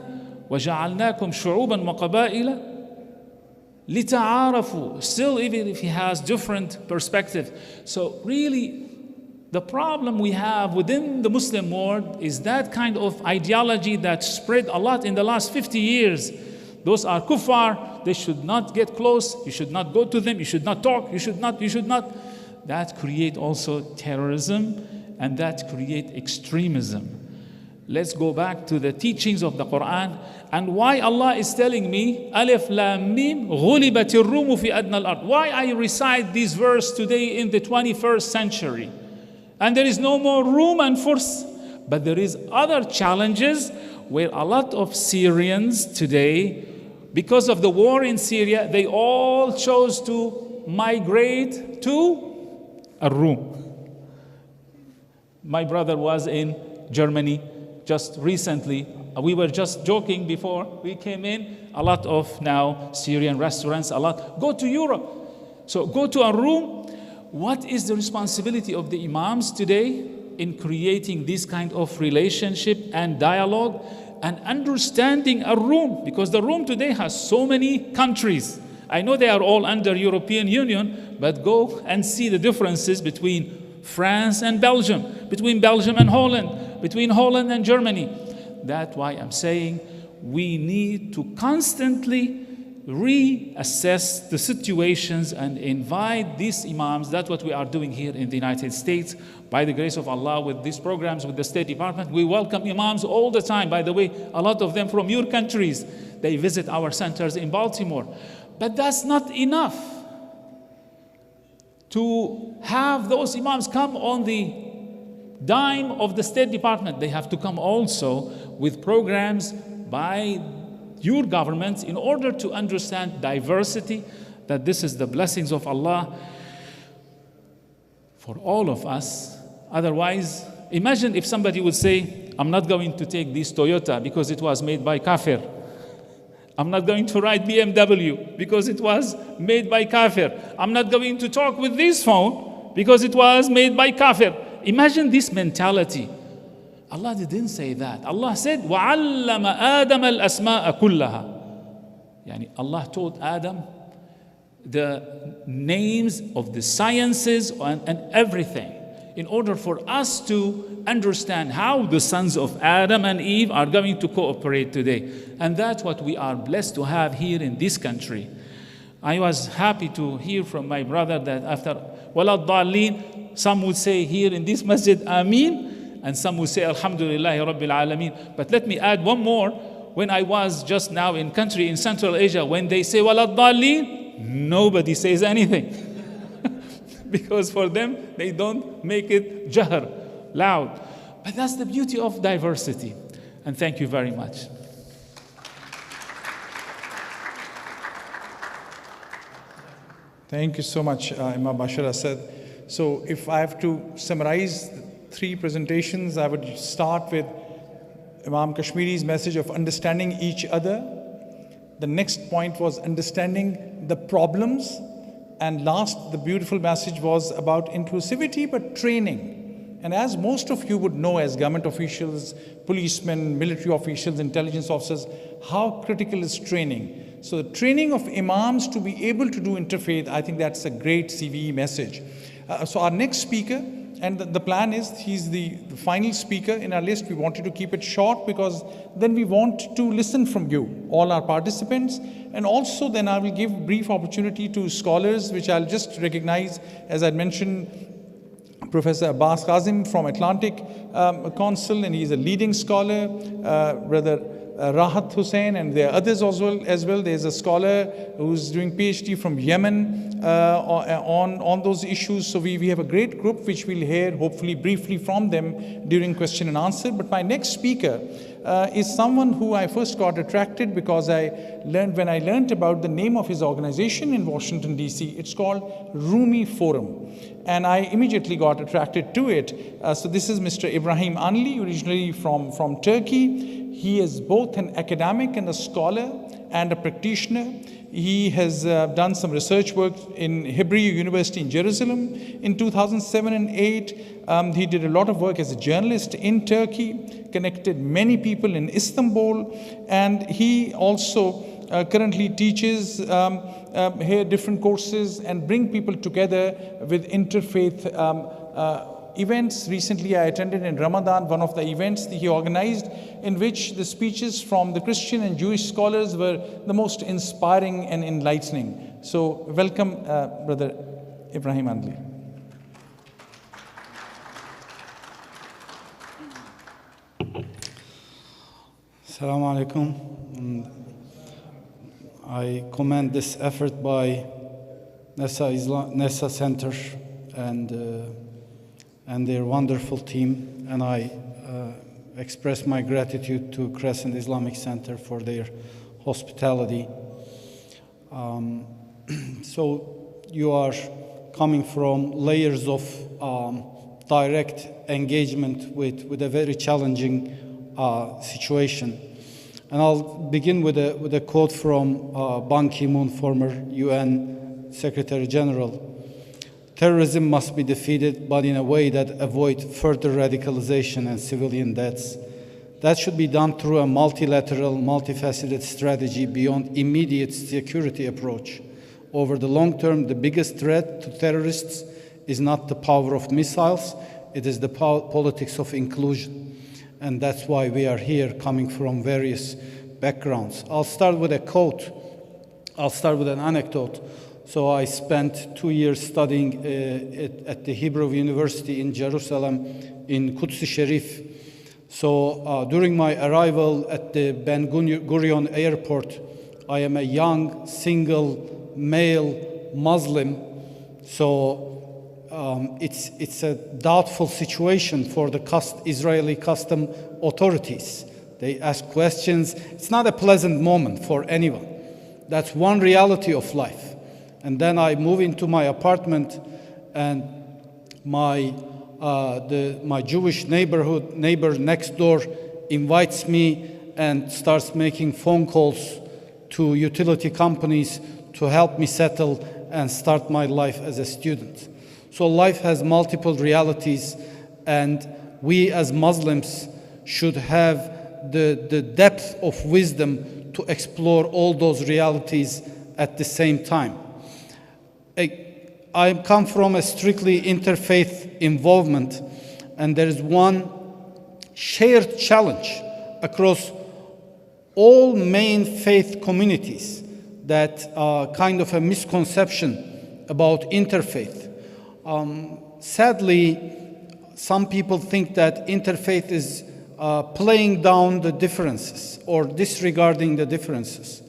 wa ja'alnakum shu'uban wa qaba'ila, لِتَعَارَفُوا. Still, even if he has different perspective. So really, the problem we have within the Muslim world is that kind of ideology that spread a lot in the last 50 years. Those are kuffar, they should not get close, you should not go to them, you should not talk, you should not. That create also terrorism, and that create extremism. Let's go back to the teachings of the Quran, and why Allah is telling me, Alif Lam Mim, ghulibatir rumu fi adna al-ard. Why I recite this verse today in the 21st century? And there is no more room and force, but there is other challenges where a lot of Syrians today, because of the war in Syria, they all chose to migrate to a room. My brother was in Germany just recently. We were just joking before we came in. A lot of now Syrian restaurants, a lot. Go to Europe. So go to a room. What is the responsibility of the imams today in creating this kind of relationship and dialogue and understanding a room? Because the room today has so many countries. I know they are all under European Union, but go and see the differences between France and Belgium, between Belgium and Holland, between Holland and Germany. That's why I'm saying we need to constantly reassess the situations and invite these imams. That's what we are doing here in the United States. By the grace of Allah, with these programs with the State Department, we welcome imams all the time. By the way, a lot of them from your countries, they visit our centers in Baltimore. But that's not enough to have those imams come on the dime of the State Department. They have to come also with programs by your governments in order to understand diversity, that this is the blessings of Allah for all of us. Otherwise, imagine if somebody would say, I'm not going to take this Toyota because it was made by kafir. I'm not going to ride BMW because it was made by kafir. I'm not going to talk with this phone because it was made by kafir. Imagine this mentality. Allah didn't say that. Allah said, وَعَلَّمَ آدَمَ الْأَسْمَاءَ كُلَّهَا. Yani Allah taught Adam the names of the sciences and everything, in order for us to understand how the sons of Adam and Eve are going to cooperate today. And that's what we are blessed to have here in this country. I was happy to hear from my brother that after Walad Dallin, some would say here in this masjid, Ameen, and some would say, Alhamdulillahi Rabbil Alameen. But let me add one more. When I was just now in country in Central Asia, when they say Walad Dallin, nobody says anything. Because for them, they don't make it jahr, loud. But that's the beauty of diversity. And thank you very much. Thank you so much, Imam Bashar Asad. So if I have to summarize three presentations. I would start with Imam Kashmiri's message of understanding each other. The next point was understanding the problems. And last, the beautiful message was about inclusivity, but training. And as most of you would know as government officials, policemen, military officials, intelligence officers, how critical is training. So the training of imams to be able to do interfaith, I think that's a great CVE message. So our next speaker, and the plan is, he's the final speaker in our list. We wanted to keep it short because then we want to listen from you, all our participants. And also then I will give brief opportunity to scholars, which I'll just recognize, as I mentioned, Professor Abbas Kazim from Atlantic Council, and he's a leading scholar. Brother Rahat Hussain, and there are others as well. There's a scholar who's doing PhD from Yemen on those issues. So we have a great group which we'll hear hopefully briefly from them during question and answer. But my next speaker is someone who I first got attracted because when I learned about the name of his organization in Washington, D.C., it's called Rumi Forum. And I immediately got attracted to it. So this is Mr. Ibrahim Anli, originally from Turkey. He is both an academic and a scholar and a practitioner. He has done some research work in Hebrew University in Jerusalem in 2007 and 2008. He did a lot of work as a journalist in Turkey, connected many people in Istanbul, and he also currently teaches here different courses and bring people together with interfaith events. Recently I attended in Ramadan one of the events that he organized, in which the speeches from the Christian and Jewish scholars were the most inspiring and enlightening. So welcome, Brother Ibrahim Andli. Assalamu alaikum. I commend this effort by Nessa Center and their wonderful team, and I express my gratitude to Crescent Islamic Center for their hospitality. So you are coming from layers of direct engagement with a very challenging situation. And I'll begin with a quote from Ban Ki-moon, former UN Secretary General. Terrorism must be defeated, but in a way that avoids further radicalization and civilian deaths. That should be done through a multilateral, multifaceted strategy beyond immediate security approach. Over the long term, the biggest threat to terrorists is not the power of missiles, it is the politics of inclusion. And that's why we are here, coming from various backgrounds. I'll start with a quote. I'll start with an anecdote. So I spent 2 years studying at the Hebrew University in Jerusalem, in Quds Sharif. So during my arrival at the Ben Gurion airport, I am a young, single, male Muslim. So it's a doubtful situation for the Israeli custom authorities. They ask questions. It's not a pleasant moment for anyone. That's one reality of life. And then I move into my apartment, and my Jewish neighbor next door invites me and starts making phone calls to utility companies to help me settle and start my life as a student. So life has multiple realities, and we as Muslims should have the depth of wisdom to explore all those realities at the same time. I come from a strictly interfaith involvement, and there is one shared challenge across all main faith communities, that kind of a misconception about interfaith. Sadly, some people think that interfaith is playing down the differences or disregarding the differences,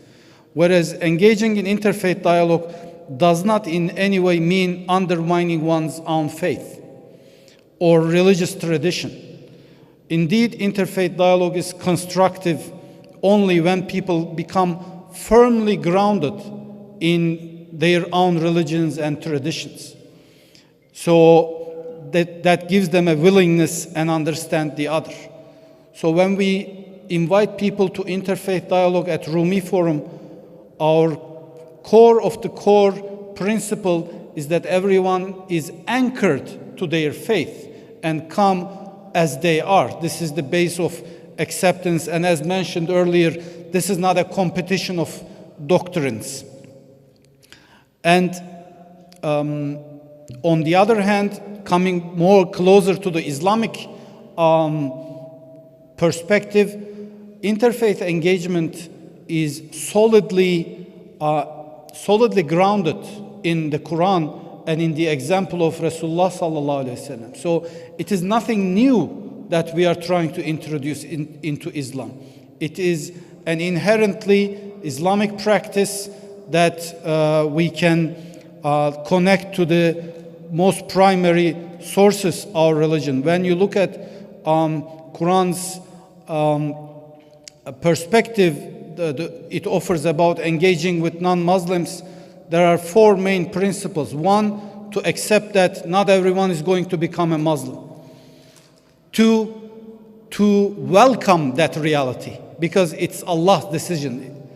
whereas engaging in interfaith dialogue does not in any way mean undermining one's own faith or religious tradition. Indeed, interfaith dialogue is constructive only when people become firmly grounded in their own religions and traditions. So that gives them a willingness and understand the other. So when we invite people to interfaith dialogue at Rumi Forum, our core of the core principle is that everyone is anchored to their faith and come as they are. This is the base of acceptance, and as mentioned earlier, this is not a competition of doctrines. And on the other hand, coming more closer to the Islamic perspective, interfaith engagement is solidly grounded in the Quran and in the example of Rasulullah sallallahu alaihi wasallam. So it is nothing new that we are trying to introduce into Islam. It is an inherently Islamic practice that we can connect to the most primary sources of our religion. When you look at Quran's perspective, it offers about engaging with non-Muslims, there are four main principles. One, to accept that not everyone is going to become a Muslim. Two, to welcome that reality because it's Allah's decision.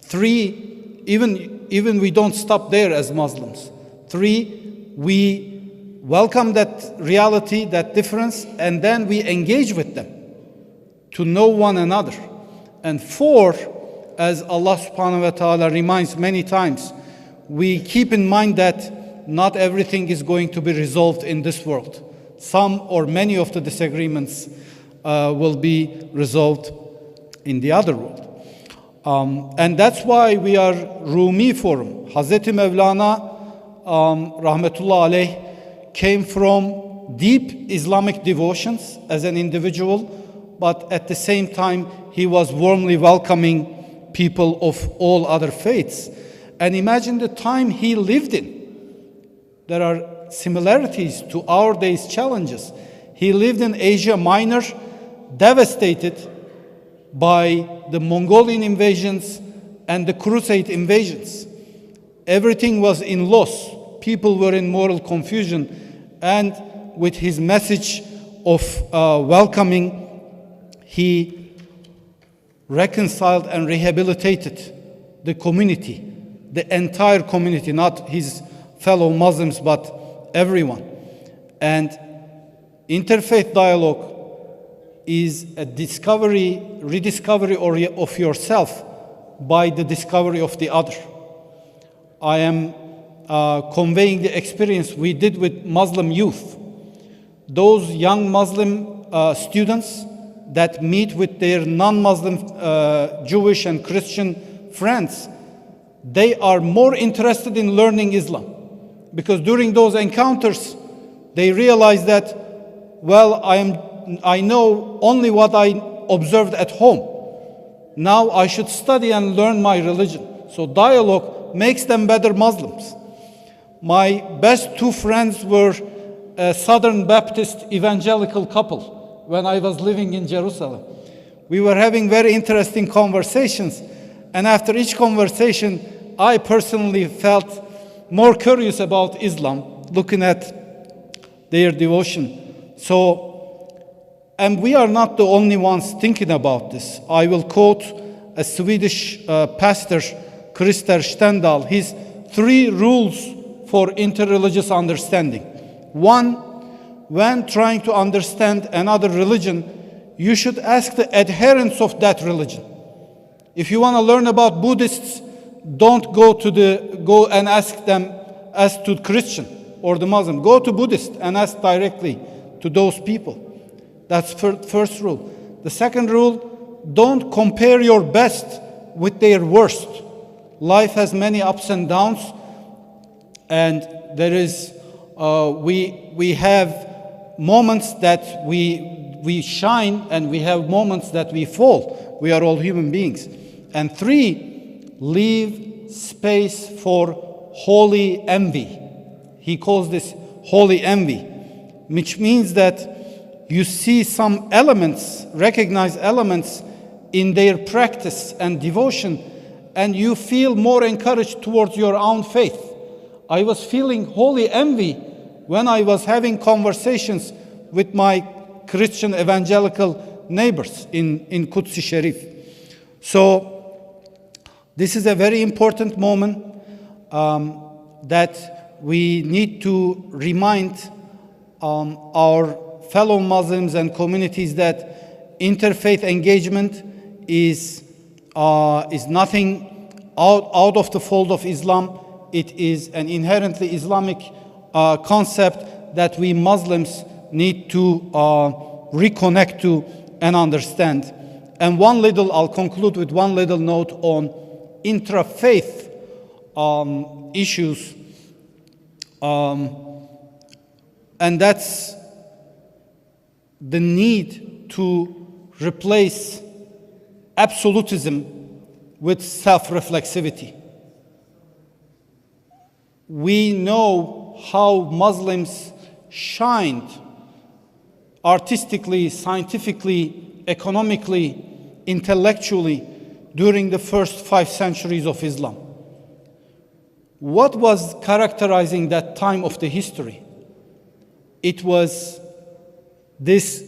Three, even we don't stop there as Muslims. Three, we welcome that reality, that difference, and then we engage with them to know one another. And four, as Allah subhanahu wa ta'ala reminds many times, we keep in mind that not everything is going to be resolved in this world. Some or many of the disagreements will be resolved in the other world. And that's why we are Rumi Forum. Hazreti Mevlana, rahmetullah alayh, came from deep Islamic devotions as an individual, but at the same time, he was warmly welcoming people of all other faiths. And imagine the time he lived in. There are similarities to our day's challenges. He lived in Asia Minor, devastated by the Mongolian invasions and the Crusade invasions. Everything was in loss. People were in moral confusion. And with his message of welcoming, he reconciled and rehabilitated the community, the entire community, not his fellow Muslims, but everyone. And interfaith dialogue is a rediscovery of yourself by the discovery of the other. I am conveying the experience we did with Muslim youth. Those young Muslim students that meet with their non-Muslim Jewish and Christian friends, they are more interested in learning Islam. Because during those encounters, they realize that, well, I know only what I observed at home. Now I should study and learn my religion. So dialogue makes them better Muslims. My best two friends were a Southern Baptist evangelical couple when I was living in Jerusalem. We were having very interesting conversations, and after each conversation, I personally felt more curious about Islam, looking at their devotion. And we are not the only ones thinking about this. I will quote a Swedish pastor, Christer Stendal, his 3 rules for interreligious understanding. 1, when trying to understand another religion, you should ask the adherents of that religion. If you want to learn about Buddhists, don't go and ask them as to Christian or the Muslim. Go to Buddhist and ask directly to those people. That's first rule. The second rule, don't compare your best with their worst. Life has many ups and downs, and there is we have moments that we shine, and we have moments that we fall. We are all human beings. And 3, leave space for holy envy. He calls this holy envy, which means that you see some elements, recognize elements in their practice and devotion, and you feel more encouraged towards your own faith. I was feeling holy envy when I was having conversations with my Christian evangelical neighbors in Qudsi Sharif. So this is a very important moment that we need to remind our fellow Muslims and communities that interfaith engagement is nothing out of the fold of Islam. It is an inherently Islamic concept that we Muslims need to reconnect to and understand. And I'll conclude with one little note on intra-faith issues, and that's the need to replace absolutism with self-reflexivity. We know how Muslims shined artistically, scientifically, economically, intellectually during the first 5 centuries of Islam. What was characterizing that time of the history? It was this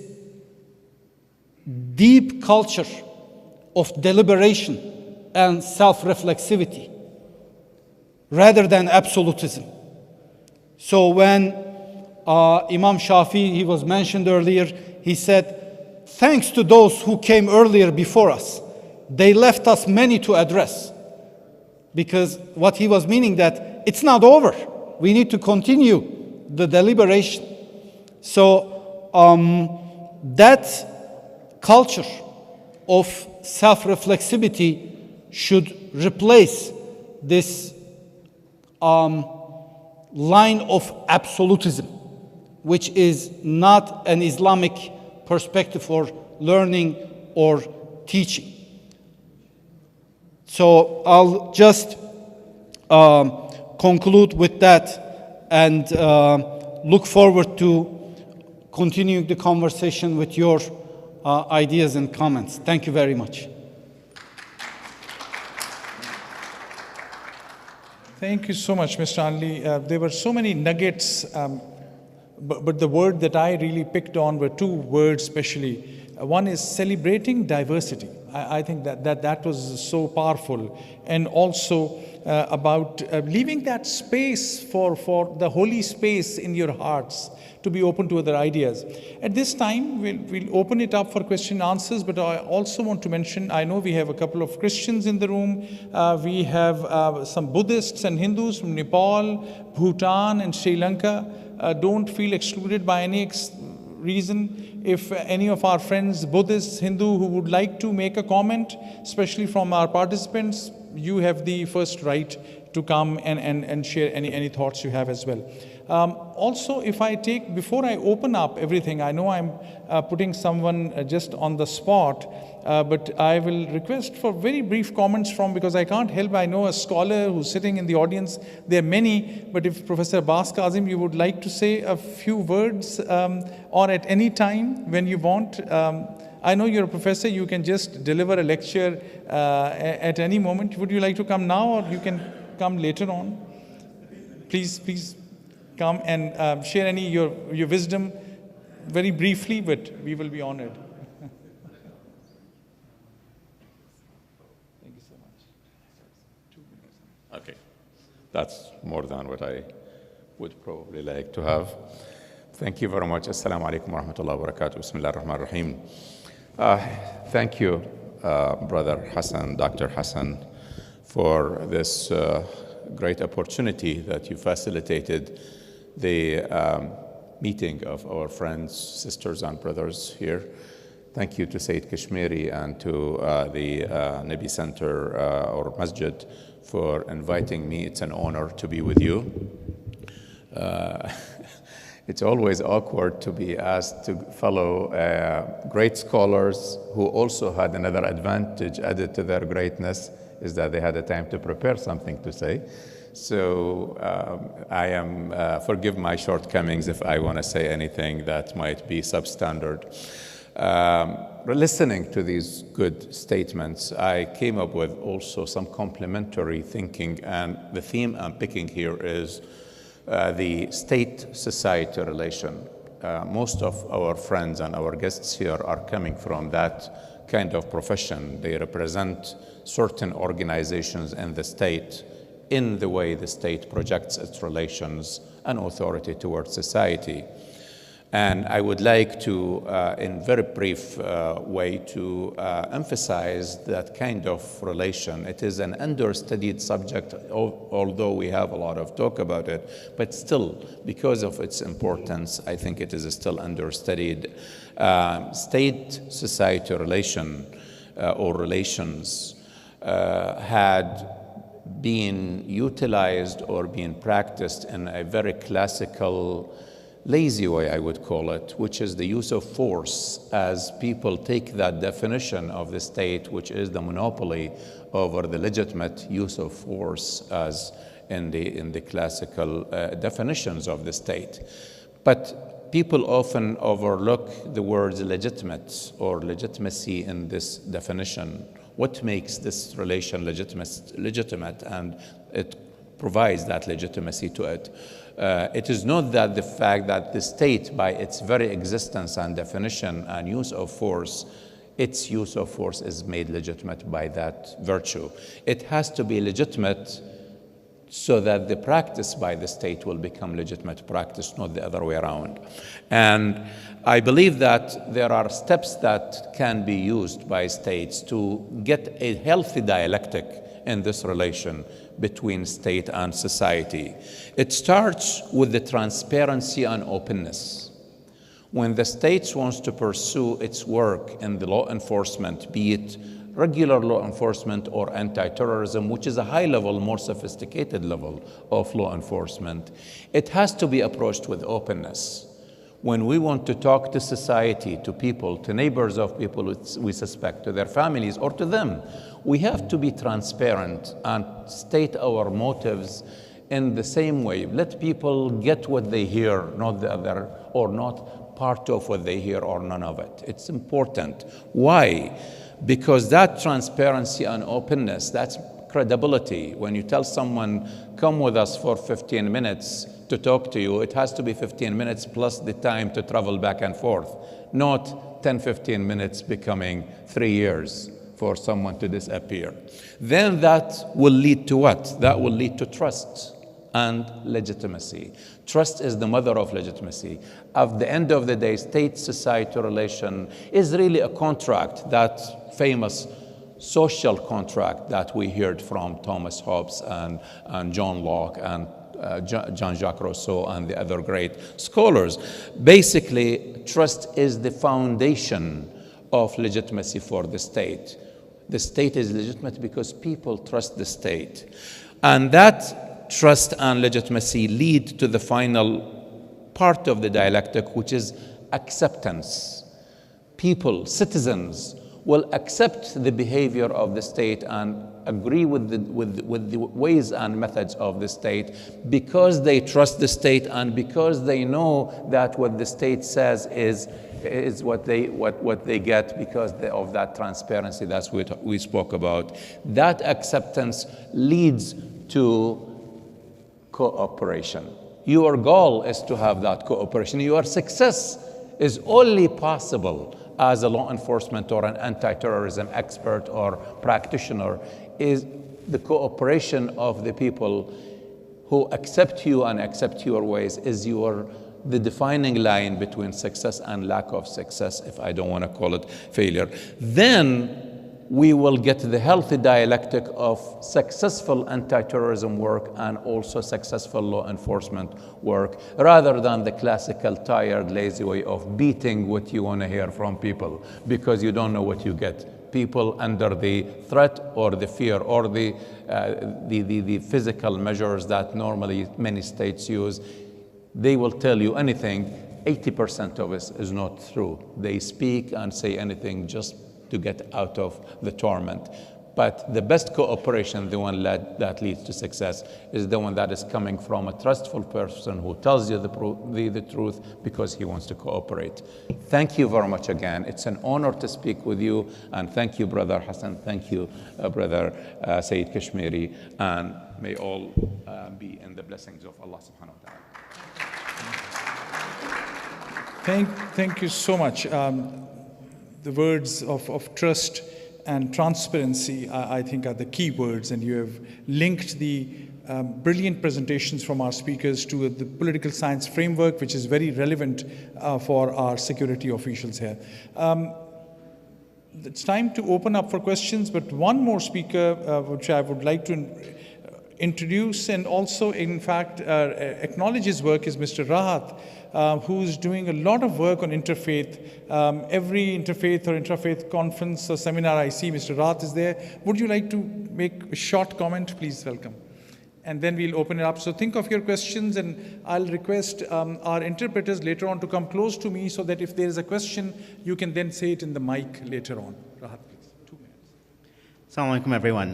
deep culture of deliberation and self-reflexivity rather than absolutism. So when Imam Shafi, he was mentioned earlier, he said, thanks to those who came earlier before us, they left us many to address. Because what he was meaning that it's not over. We need to continue the deliberation. So that culture of self-reflexivity should replace this line of absolutism, which is not an Islamic perspective for learning or teaching. So I'll just conclude with that and look forward to continuing the conversation with your ideas and comments. Thank you very much. Thank you so much, Mr. Ali. There were so many nuggets, but the word that I really picked on were 2 words especially. One is celebrating diversity. I think that was so powerful. And also about leaving that space for the holy space in your hearts to be open to other ideas. At this time, we'll open it up for question and answers, but I also want to mention, I know we have a couple of Christians in the room. We have some Buddhists and Hindus from Nepal, Bhutan, and Sri Lanka. Don't feel excluded by any reason. If any of our friends, Buddhists, Hindu, who would like to make a comment, especially from our participants, you have the first right to come and share any thoughts you have as well. Also, if I take, before I open up everything, I know I'm putting someone just on the spot, but I will request for very brief comments because I can't help, I know a scholar who's sitting in the audience, there are many, but if Professor Abbas Kazim, you would like to say a few words, or at any time when you want. I know you're a professor, you can just deliver a lecture at any moment. Would you like to come now, or you can come later on? Please come and share any your wisdom very briefly, but we will be honored. Thank you so much. 2 minutes. Okay, that's more than what I would probably like to have. Thank you very much. Assalamu alaikum wa rahmatullahi wa barakatuh. Bismillah ar-Rahman ar-Rahim. Thank you, Brother Hassan, Dr. Hassan, for this great opportunity that you facilitated the meeting of our friends, sisters, and brothers here. Thank you to Sayyid Kashmiri and to the Nabi Center or Masjid for inviting me. It's an honor to be with you. It's always awkward to be asked to follow great scholars who also had another advantage added to their greatness, is that they had a time to prepare something to say. So I am, forgive my shortcomings if I want to say anything that might be substandard. Listening to these good statements, I came up with also some complementary thinking, and the theme I'm picking here is the state-society relation. Most of our friends and our guests here are coming from that kind of profession. They represent certain organizations in the state in the way the state projects its relations and authority towards society. And I would like to, in very brief way, to emphasize that kind of relation. It is an understudied subject, although we have a lot of talk about it, but still, because of its importance, I think it is still understudied. State-society relation or relations had been utilized or been practiced in a very classical, lazy way, I would call it, which is the use of force, as people take that definition of the state, which is the monopoly over the legitimate use of force, as in the classical definitions of the state. But people often overlook the words legitimate or legitimacy in this definition. What makes this relation legitimate, and it provides that legitimacy to it. It is not that the fact that the state, by its very existence and definition and use of force, its use of force is made legitimate by that virtue. It has to be legitimate so that the practice by the state will become legitimate practice, not the other way around. And I believe that there are steps that can be used by states to get a healthy dialectic in this relation between state and society. It starts with the transparency and openness. When the state wants to pursue its work in the law enforcement, be it regular law enforcement or anti-terrorism, which is a high level, more sophisticated level of law enforcement, it has to be approached with openness. When we want to talk to society, to people, to neighbors of people we suspect, to their families or to them, we have to be transparent and state our motives in the same way. Let people get what they hear, not the other, or not part of what they hear or none of it. It's important. Why? Because that transparency and openness, that's credibility. When you tell someone, come with us for 15 minutes to talk to you, it has to be 15 minutes plus the time to travel back and forth, not 10, 15 minutes becoming 3 years for someone to disappear. Then that will lead to what? That will lead to trust and legitimacy. Trust is the mother of legitimacy. At the end of the day, state-society relation is really a contract, that famous social contract that we heard from Thomas Hobbes and John Locke and Jean-Jacques Rousseau and the other great scholars. Basically, trust is the foundation of legitimacy for the state. The state is legitimate because people trust the state. And that trust and legitimacy lead to the final part of the dialectic, which is acceptance. People, citizens, will accept the behavior of the state and agree with the ways and methods of the state because they trust the state and because they know that what the state says is what they get because of that transparency that we spoke about. That acceptance leads to cooperation. Your goal is to have that cooperation. Your success is only possible as a law enforcement or an anti-terrorism expert or practitioner is the cooperation of the people who accept you and accept your ways is the defining line between success and lack of success, if I don't want to call it failure. Then we will get the healthy dialectic of successful anti-terrorism work and also successful law enforcement work, rather than the classical, tired, lazy way of beating what you want to hear from people because you don't know what you get. People under the threat or the fear or the physical measures that normally many states use, they will tell you anything. 80% of it is not true. They speak and say anything just to get out of the torment. But the best cooperation, the one that leads to success, is the one that is coming from a trustful person who tells you the truth because he wants to cooperate. Thank you very much again. It's an honor to speak with you. And thank you, Brother Hassan. Thank you, Brother Sayyid Kashmiri. And may all be in the blessings of Allah subhanahu wa ta'ala. Thank you so much. The words of trust and transparency, I think, are the key words, and you have linked the brilliant presentations from our speakers to the political science framework, which is very relevant for our security officials here. It's time to open up for questions, but one more speaker which I would like to introduce and also, in fact, acknowledge his work is Mr. Rahat, who's doing a lot of work on interfaith. Every interfaith or intra-faith conference or seminar I see, Mr. Rahat is there. Would you like to make a short comment? Please welcome. And then we'll open it up. So think of your questions, and I'll request our interpreters later on to come close to me so that if there is a question, you can then say it in the mic later on. Rahat, please. 2 minutes. Assalamu alaikum, everyone.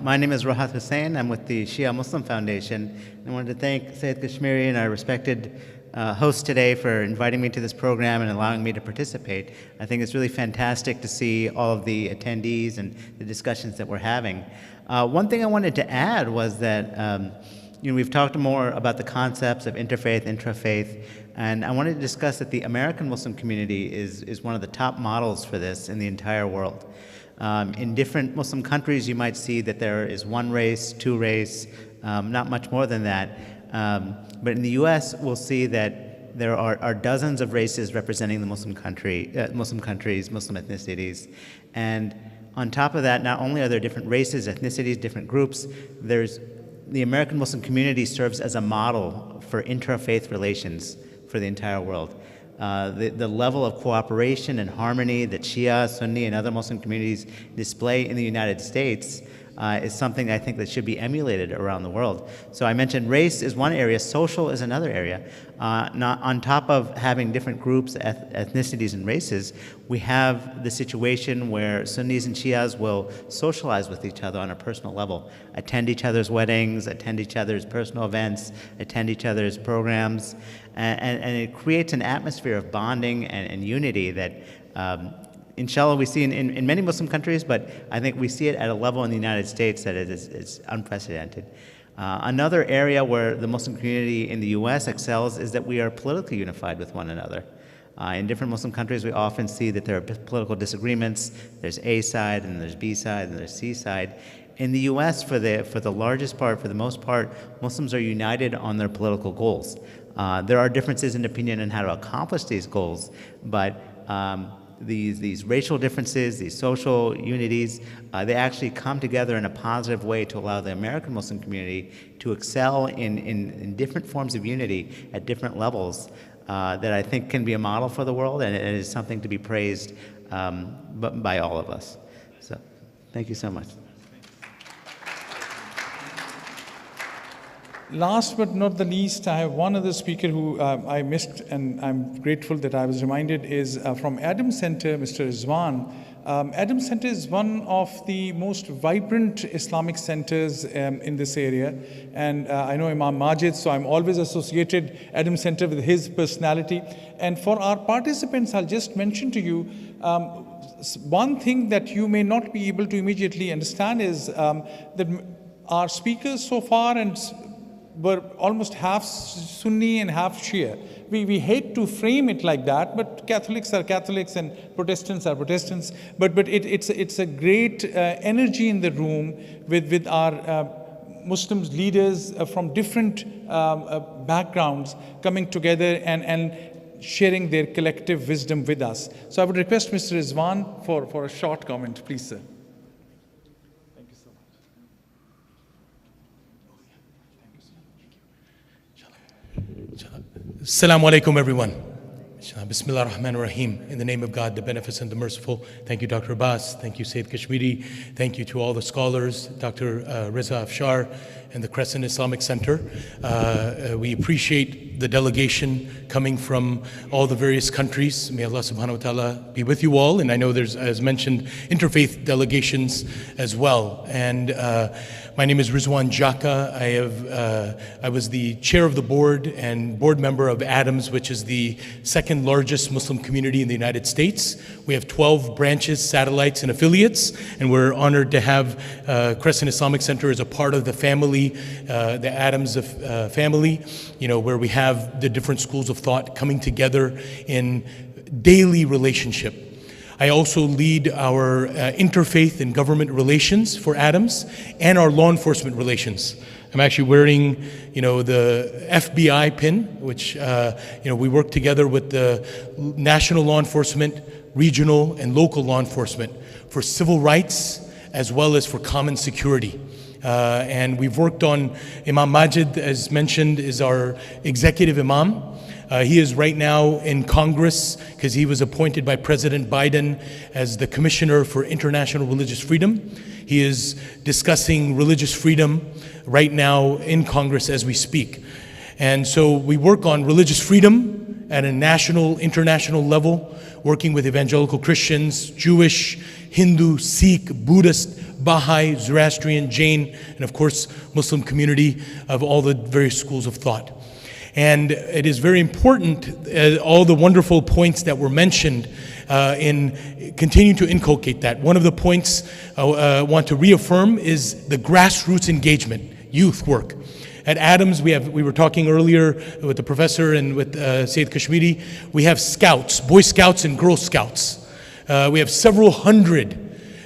My name is Rahat Hussain. I'm with the Shia Muslim Foundation. I wanted to thank Sayyid Kashmiri and our respected host today for inviting me to this program and allowing me to participate. I think it's really fantastic to see all of the attendees and the discussions that we're having. One thing I wanted to add was that we've talked more about the concepts of interfaith, intrafaith, and I wanted to discuss that the American Muslim community is one of the top models for this in the entire world. In different Muslim countries, you might see that there is one race, two race, not much more than that. But in the U.S., we'll see that there are dozens of races representing the Muslim countries, Muslim ethnicities. And on top of that, not only are there different races, ethnicities, different groups, the American Muslim community serves as a model for intra-faith relations for the entire world. The level of cooperation and harmony that Shia, Sunni, and other Muslim communities display in the United States is something I think that should be emulated around the world. So I mentioned race is one area, social is another area. On top of having different groups, ethnicities, and races, we have the situation where Sunnis and Shias will socialize with each other on a personal level, attend each other's weddings, attend each other's personal events, attend each other's programs, and it creates an atmosphere of bonding and unity that inshallah, we see in many Muslim countries, but I think we see it at a level in the United States that is unprecedented. Another area where the Muslim community in the U.S. excels is that we are politically unified with one another. In different Muslim countries, we often see that there are political disagreements. There's A side, and there's B side, and there's C side. In the U.S., for the largest part, for the most part, Muslims are united on their political goals. There are differences in opinion on how to accomplish these goals, but these racial differences, these social unities, they actually come together in a positive way to allow the American Muslim community to excel in different forms of unity at different levels that I think can be a model for the world, and it is something to be praised by all of us. So, thank you so much. Last but not the least, I have one other speaker who I missed, and I'm grateful that I was reminded, is from Adam Center, Mr. Rizwan. Adam Center is one of the most vibrant Islamic centers in this area. And I know Imam Majid, so I'm always associated Adam Center with his personality. And for our participants, I'll just mention to you, one thing that you may not be able to immediately understand is that our speakers so far were almost half Sunni and half Shia. We hate to frame it like that, but Catholics are Catholics and Protestants are Protestants. But it's a great energy in the room with our Muslims leaders from different backgrounds coming together and sharing their collective wisdom with us. So I would request Mr. Rizwan for a short comment, please, sir. Assalamu alaikum, everyone. Bismillah ar-Rahman ar-Rahim. In the name of God, the Beneficent, the Merciful. Thank you, Dr. Abbas. Thank you, Sayyid Kashmiri. Thank you to all the scholars, Dr. Reza Afshar and the Crescent Islamic Center. We appreciate the delegation coming from all the various countries. May Allah subhanahu wa ta'ala be with you all. And I know there's, as mentioned, interfaith delegations as well. And my name is Rizwan Jaka. I was the chair of the board and board member of ADAMS, which is the second largest largest Muslim community in the United States. We have 12 branches, satellites, and affiliates, and we're honored to have Crescent Islamic Center as a part of the family, the Adams family, where we have the different schools of thought coming together in daily relationship. I also lead our interfaith and government relations for Adams and our law enforcement relations. I'm actually wearing, the FBI pin, which, we work together with the national law enforcement, regional and local law enforcement for civil rights as well as for common security. And we've worked on Imam Majid, as mentioned, is our executive imam. He is right now in Congress because he was appointed by President Biden as the Commissioner for International Religious Freedom. He is discussing religious freedom right now in Congress as we speak. And so we work on religious freedom at a national, international level, working with evangelical Christians, Jewish, Hindu, Sikh, Buddhist, Baha'i, Zoroastrian, Jain, and of course, Muslim community of all the various schools of thought. And it is very important, all the wonderful points that were mentioned in continuing to inculcate that. One of the points I want to reaffirm is the grassroots engagement, youth work. At Adams, we were talking earlier with the professor and with Sayyid Kashmiri, we have scouts, Boy Scouts and Girl Scouts. We have several hundred,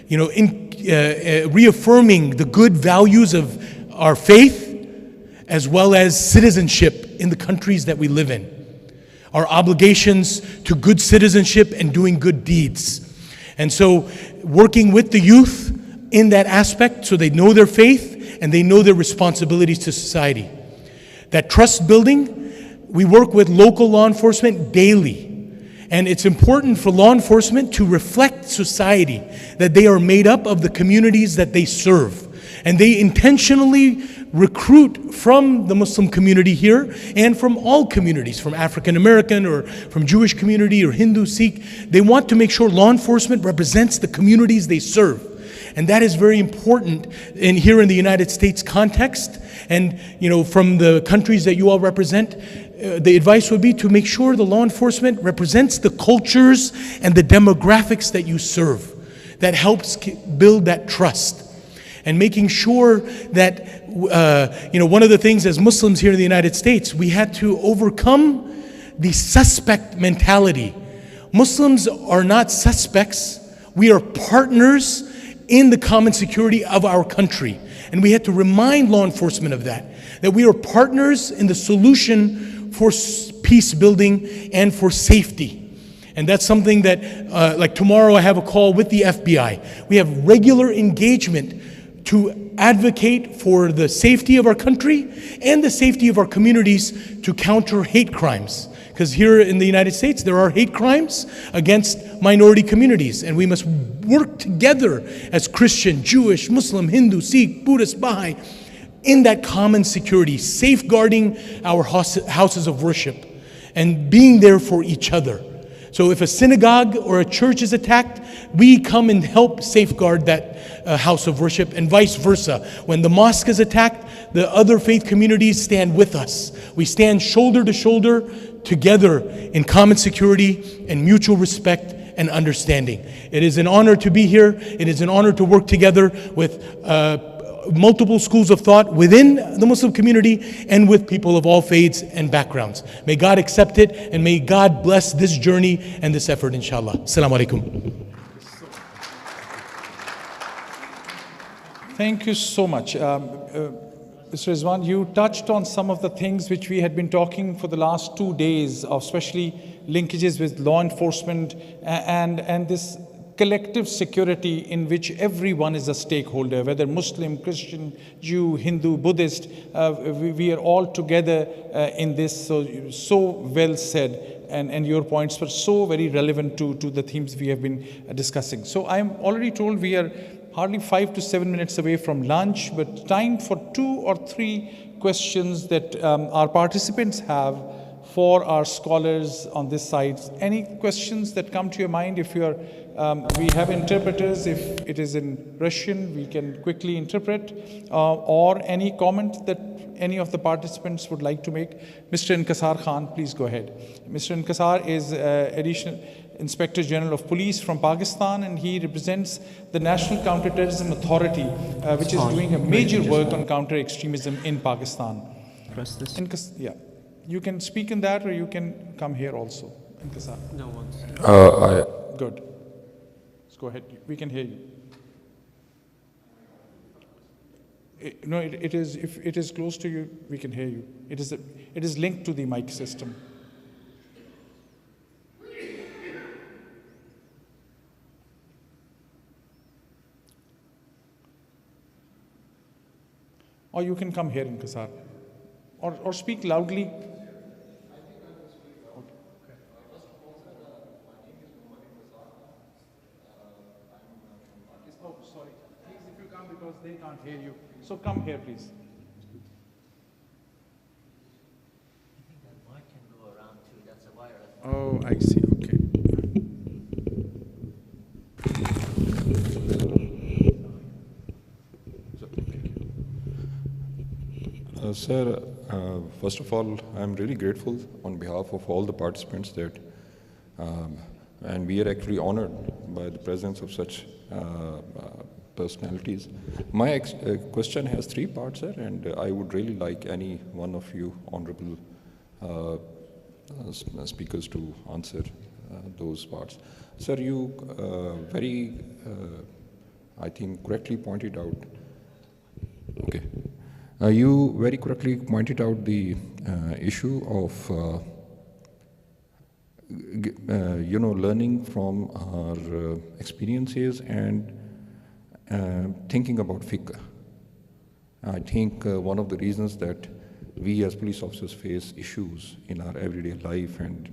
reaffirming the good values of our faith as well as citizenship in the countries that we live in. Our obligations to good citizenship and doing good deeds. And so working with the youth in that aspect so they know their faith and they know their responsibilities to society. That trust building, we work with local law enforcement daily. And it's important for law enforcement to reflect society, that they are made up of the communities that they serve. And they intentionally recruit from the Muslim community here and from all communities, from African American or from Jewish community or Hindu, Sikh. They want to make sure law enforcement represents the communities they serve. And that is very important here in the United States context. And from the countries that you all represent, the advice would be to make sure the law enforcement represents the cultures and the demographics that you serve. That helps build that trust. And making sure that, one of the things as Muslims here in the United States, we had to overcome the suspect mentality. Muslims are not suspects. We are partners in the common security of our country. And we had to remind law enforcement of that we are partners in the solution for peace building and for safety. And that's something that, like tomorrow I have a call with the FBI. We have regular engagement to advocate for the safety of our country and the safety of our communities to counter hate crimes. Because here in the United States, there are hate crimes against minority communities. And we must work together as Christian, Jewish, Muslim, Hindu, Sikh, Buddhist, Baha'i, in that common security, safeguarding our houses of worship and being there for each other. So if a synagogue or a church is attacked, we come and help safeguard that house of worship, and vice versa. When the mosque is attacked, the other faith communities stand with us. We stand shoulder to shoulder together in common security and mutual respect and understanding. It is an honor to be here. It is an honor to work together with multiple schools of thought within the Muslim community and with people of all faiths and backgrounds. May God accept it, and may God bless this journey and this effort, inshallah. Assalamu alaikum. Thank you so much. Mr. Rizwan, you touched on some of the things which we had been talking for the last 2 days, especially linkages with law enforcement and this collective security in which everyone is a stakeholder, whether Muslim, Christian, Jew, Hindu, Buddhist, we are all together in this. So well said, and your points were so very relevant to the themes we have been discussing. So I'm already told we are hardly 5 to 7 minutes away from lunch, but time for 2 or 3 questions that our participants have for our scholars on this side. Any questions that come to your mind? If you are, we have interpreters. If it is in Russian, we can quickly interpret. Or any comment that any of the participants would like to make. Mr. Inkasar Khan, please go ahead. Mr. Inkasar is Additional Inspector General of Police from Pakistan, and he represents the National Counterterrorism Authority, which is doing a major work on counter-extremism in Pakistan. Press this. Yeah. You can speak in that, or you can come here also. Inkasar. No one's. Good. Let's go ahead. We can hear you. No, it is. If it is close to you, we can hear you. It is linked to the mic system. Or you can come here, Inkasar, or speak loudly. Oh, sorry. Please, if you come, because they can't hear you. So come here, please. I think that mic can go around too. That's a wireless. Oh, I see. Okay. Sir, first of all, I'm really grateful on behalf of all the participants that, and we are actually honored by the presence of such personalities. My question has three parts, sir, and I would really like any one of you honorable speakers to answer those parts. Sir, you very, I think, correctly pointed out, okay. You very correctly pointed out the issue of, learning from our experiences and thinking about fiqh. I think one of the reasons that we as police officers face issues in our everyday life, and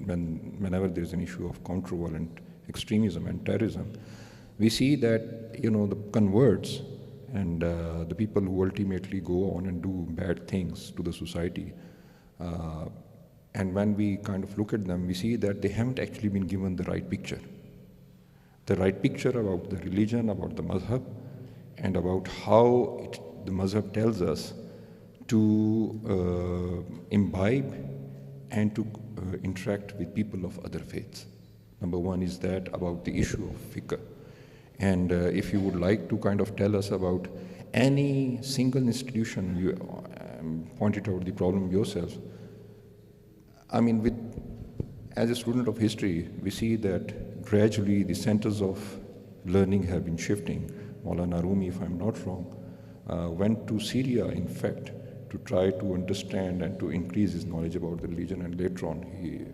whenever there's an issue of counter-violent extremism and terrorism, we see that, the converts and the people who ultimately go on and do bad things to the society, and when we kind of look at them, we see that they haven't actually been given the right picture. The right picture about the religion, about the mazhab, and about how the mazhab tells us to imbibe and to interact with people of other faiths. Number one is that about the issue of fiqh. And if you would like to kind of tell us about any single institution, you pointed out the problem yourself. I mean, as a student of history, we see that gradually the centers of learning have been shifting. Maulana Rumi, if I'm not wrong, went to Syria, in fact, to try to understand and to increase his knowledge about the religion, and later on he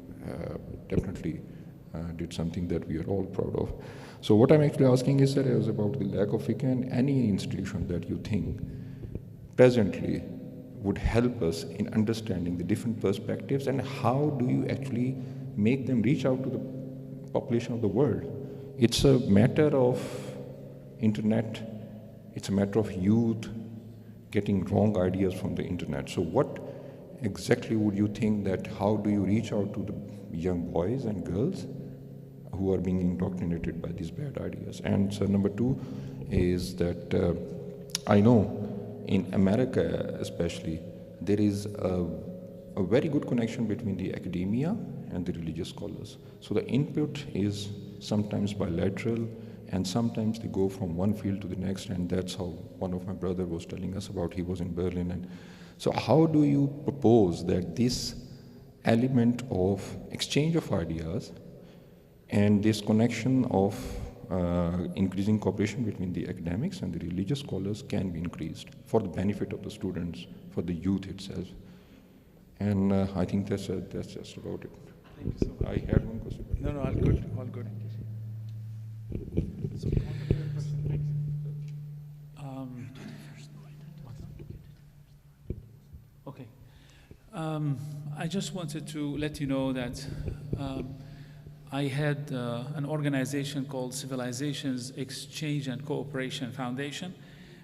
definitely did something that we are all proud of. So what I'm actually asking is, sir, is about the lack of fiqh, and any institution that you think presently would help us in understanding the different perspectives, and how do you actually make them reach out to the population of the world? It's a matter of internet, it's a matter of youth getting wrong ideas from the internet. So what exactly would you think that, how do you reach out to the young boys and girls who are being indoctrinated by these bad ideas? And so number two is that I know in America especially, there is a very good connection between the academia and the religious scholars. So the input is sometimes bilateral, and sometimes they go from one field to the next, and that's how one of my brother was telling us about. He was in Berlin. And so how do you propose that this element of exchange of ideas and this connection of increasing cooperation between the academics and the religious scholars can be increased for the benefit of the students, for the youth itself? And I think that's just about it. Thank you so much. I had one question. No, all good, all good. So, okay. I just wanted to let you know that I had an organization called Civilizations Exchange and Cooperation Foundation.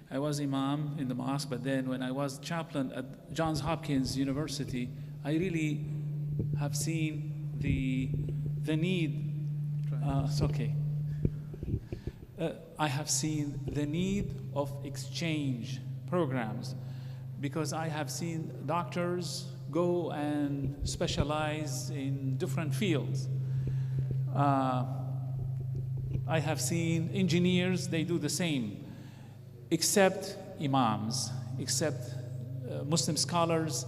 I was imam in the mosque, but then when I was chaplain at Johns Hopkins University, I really have seen the need. It's okay. I have seen the need of exchange programs, because I have seen doctors go and specialize in different fields. I have seen engineers, they do the same, except imams, except Muslim scholars.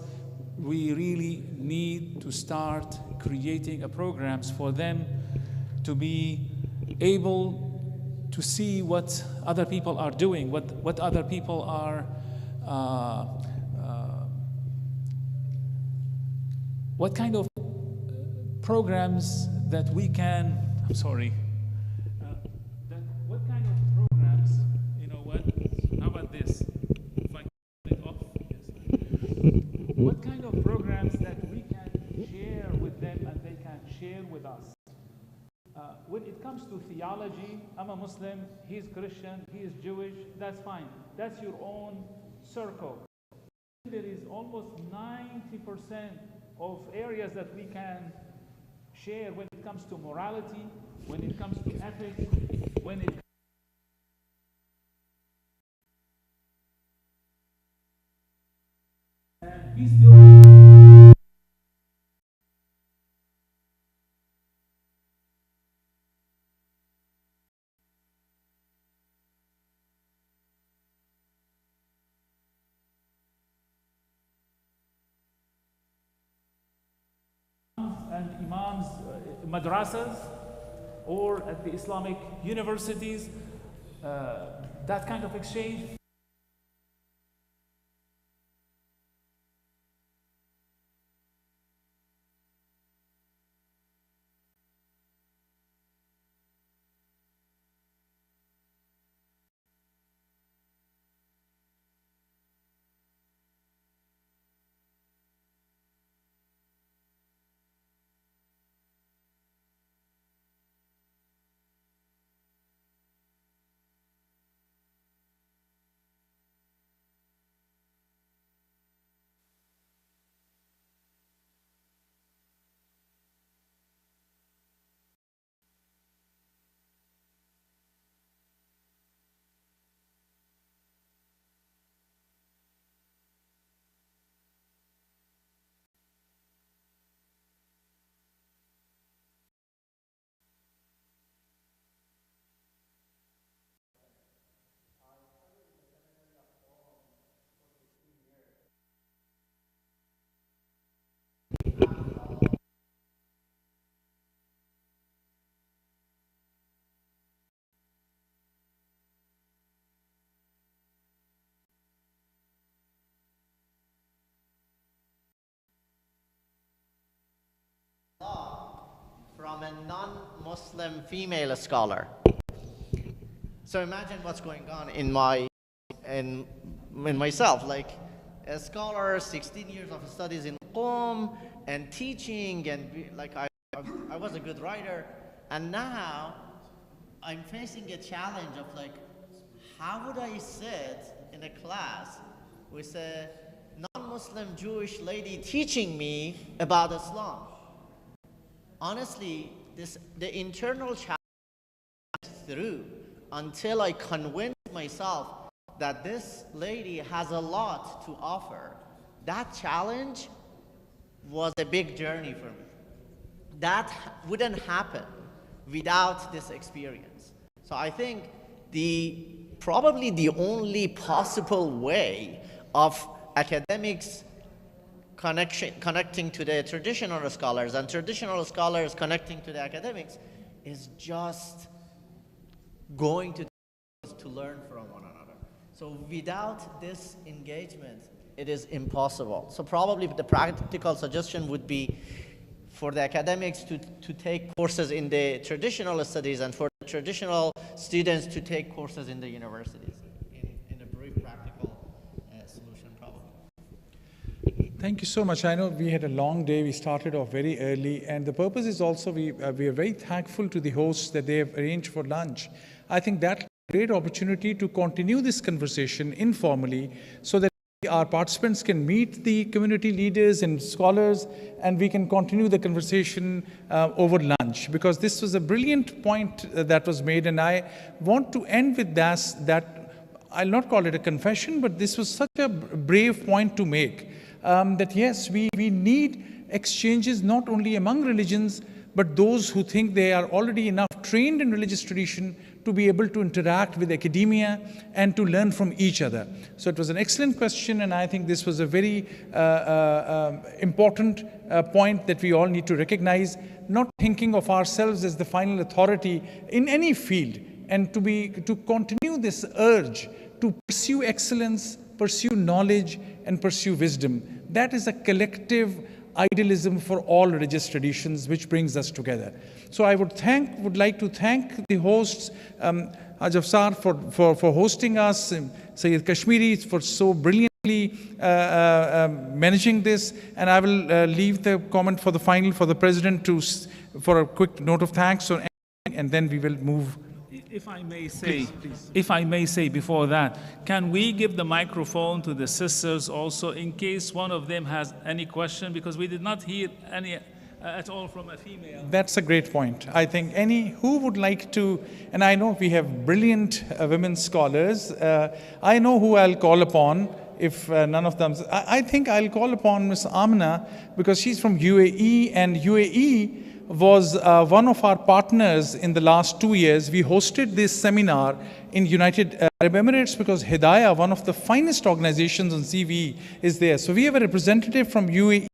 We really need to start creating programs for them to be able to see what other people are doing, what other people are, what kind of programs that we can, I'm sorry, what kind of programs, you know what, how about this, if I turn it off, yes. What kind of programs that we can share with them and they can share with us? When it comes to theology, I'm a Muslim, he's Christian, he is Jewish, that's fine. That's your own circle. There is almost 90% of areas that we can share when it comes to morality, when it comes to ethics, when it and we still and imams, madrasas, or at the Islamic universities, that kind of exchange. From a non-Muslim female scholar. So imagine what's going on in myself, like a scholar, 16 years of studies in Qom and teaching, and like I was a good writer, and now I'm facing a challenge of like, how would I sit in a class with a non-Muslim Jewish lady teaching me about Islam? Honestly, the internal challenge through until I convinced myself that this lady has a lot to offer. That challenge was a big journey for me. That wouldn't happen without this experience. So I think probably the only possible way of academics connecting to the traditional scholars and traditional scholars connecting to the academics is just going to learn from one another. So without this engagement, it is impossible. So probably the practical suggestion would be for the academics to take courses in the traditional studies and for the traditional students to take courses in the universities in a very practical solution problem. Thank you so much. I know we had a long day. We started off very early, and the purpose is also we are very thankful to the hosts that they have arranged for lunch. I think that's a great opportunity to continue this conversation informally so that our participants can meet the community leaders and scholars, and we can continue the conversation over lunch, because this was a brilliant point that was made, and I want to end with that I'll not call it a confession, but this was such a brave point to make, that yes, we need exchanges not only among religions, but those who think they are already enough trained in religious tradition to be able to interact with academia and to learn from each other. So it was an excellent question, and I think this was a very important point that we all need to recognize, not thinking of ourselves as the final authority in any field, and to continue this urge to pursue excellence, pursue knowledge, and pursue wisdom. That is a collective idealism for all religious traditions, which brings us together. So I would like to thank the hosts, Haj Afsar for hosting us, Sayyid Kashmiri for so brilliantly managing this, and I will leave the comment for the final for the President for a quick note of thanks, and then we will move. If I may say, please. If I may say before that, can we give the microphone to the sisters also in case one of them has any question, because we did not hear any at all from a female. That's a great point. I think who would like to, and I know we have brilliant women scholars. I know who I'll call upon if none of them. I think I'll call upon Ms. Amna, because she's from UAE, and UAE was one of our partners in the last 2 years. We hosted this seminar in United Arab Emirates because Hidayah, one of the finest organizations on CVE, is there. So we have a representative from UAE.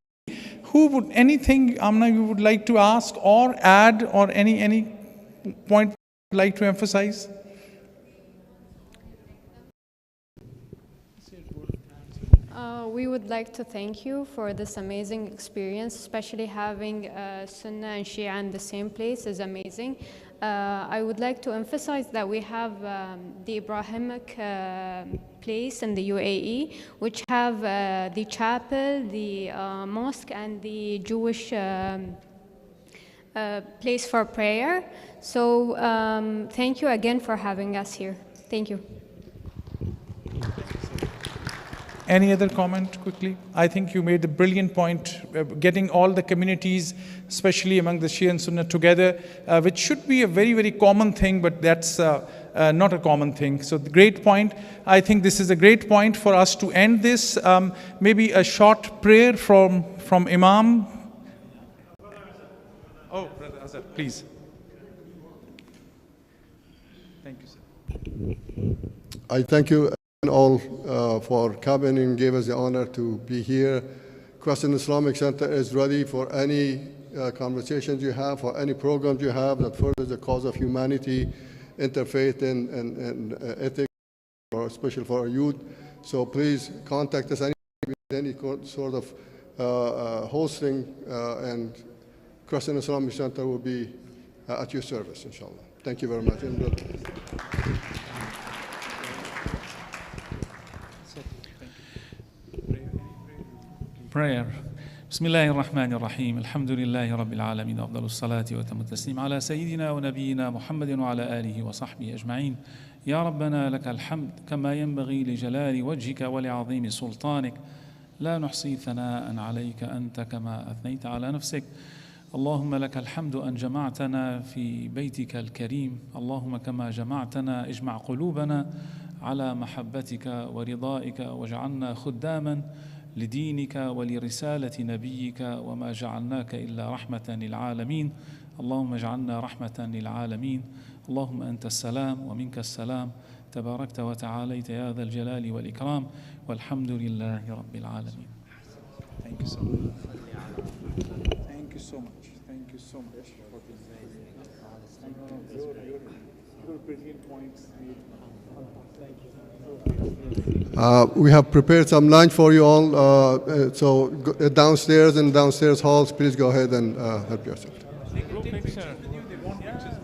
Who would, anything, Amna, you would like to ask or add, or any point you'd like to emphasize? We would like to thank you for this amazing experience, especially having Sunnah and Shia in the same place is amazing. I would like to emphasize that we have the Ibrahimic place in the UAE, which have the chapel, the mosque, and the Jewish place for prayer. So thank you again for having us here. Thank you. Any other comment quickly? I think you made a brilliant point, getting all the communities, especially among the Shia and Sunnah, together, which should be a very, very common thing, but that's not a common thing. So the great point. I think this is a great point for us to end this. Maybe a short prayer from Imam. Oh, Brother Azhar, please. Thank you, sir. I thank you all for coming and gave us the honor to be here. Crescent Islamic Center is ready for any conversations you have, for any programs you have that furthers the cause of humanity, interfaith, and ethics, or especially for our youth. So please contact us any sort of hosting, and Crescent Islamic Center will be at your service, inshallah. Thank you very much. Prayer. بسم الله الرحمن الرحيم الحمد لله رب العالمين أفضل الصلاة وأتم التسليم على سيدنا ونبينا محمد وعلى آله وصحبه أجمعين. يا ربنا لك الحمد كما ينبغي لجلال وجهك ولعظيم سلطانك، لا نحصي ثناء عليك أنت كما أثنيت على نفسك. اللهم لك الحمد أن جمعتنا في بيتك الكريم، اللهم كما جمعتنا اجمع قلوبنا على محبتك ورضائك، واجعلنا خداما لدينك ولرسالة نبيك، وما جعلناك إلا رحمة للعالمين. اللهم اجعلنا رحمة للعالمين. اللهم أنت السلام ومنك السلام، تباركت وتعاليت يا ذا الجلال والإكرام، والحمد لله رب العالمين. Thank you so much. Thank you so much. Thank you so much. Your brilliant points. We have prepared some lunch for you all, so downstairs in downstairs halls, please go ahead and help yourself. Group picture. They want pictures.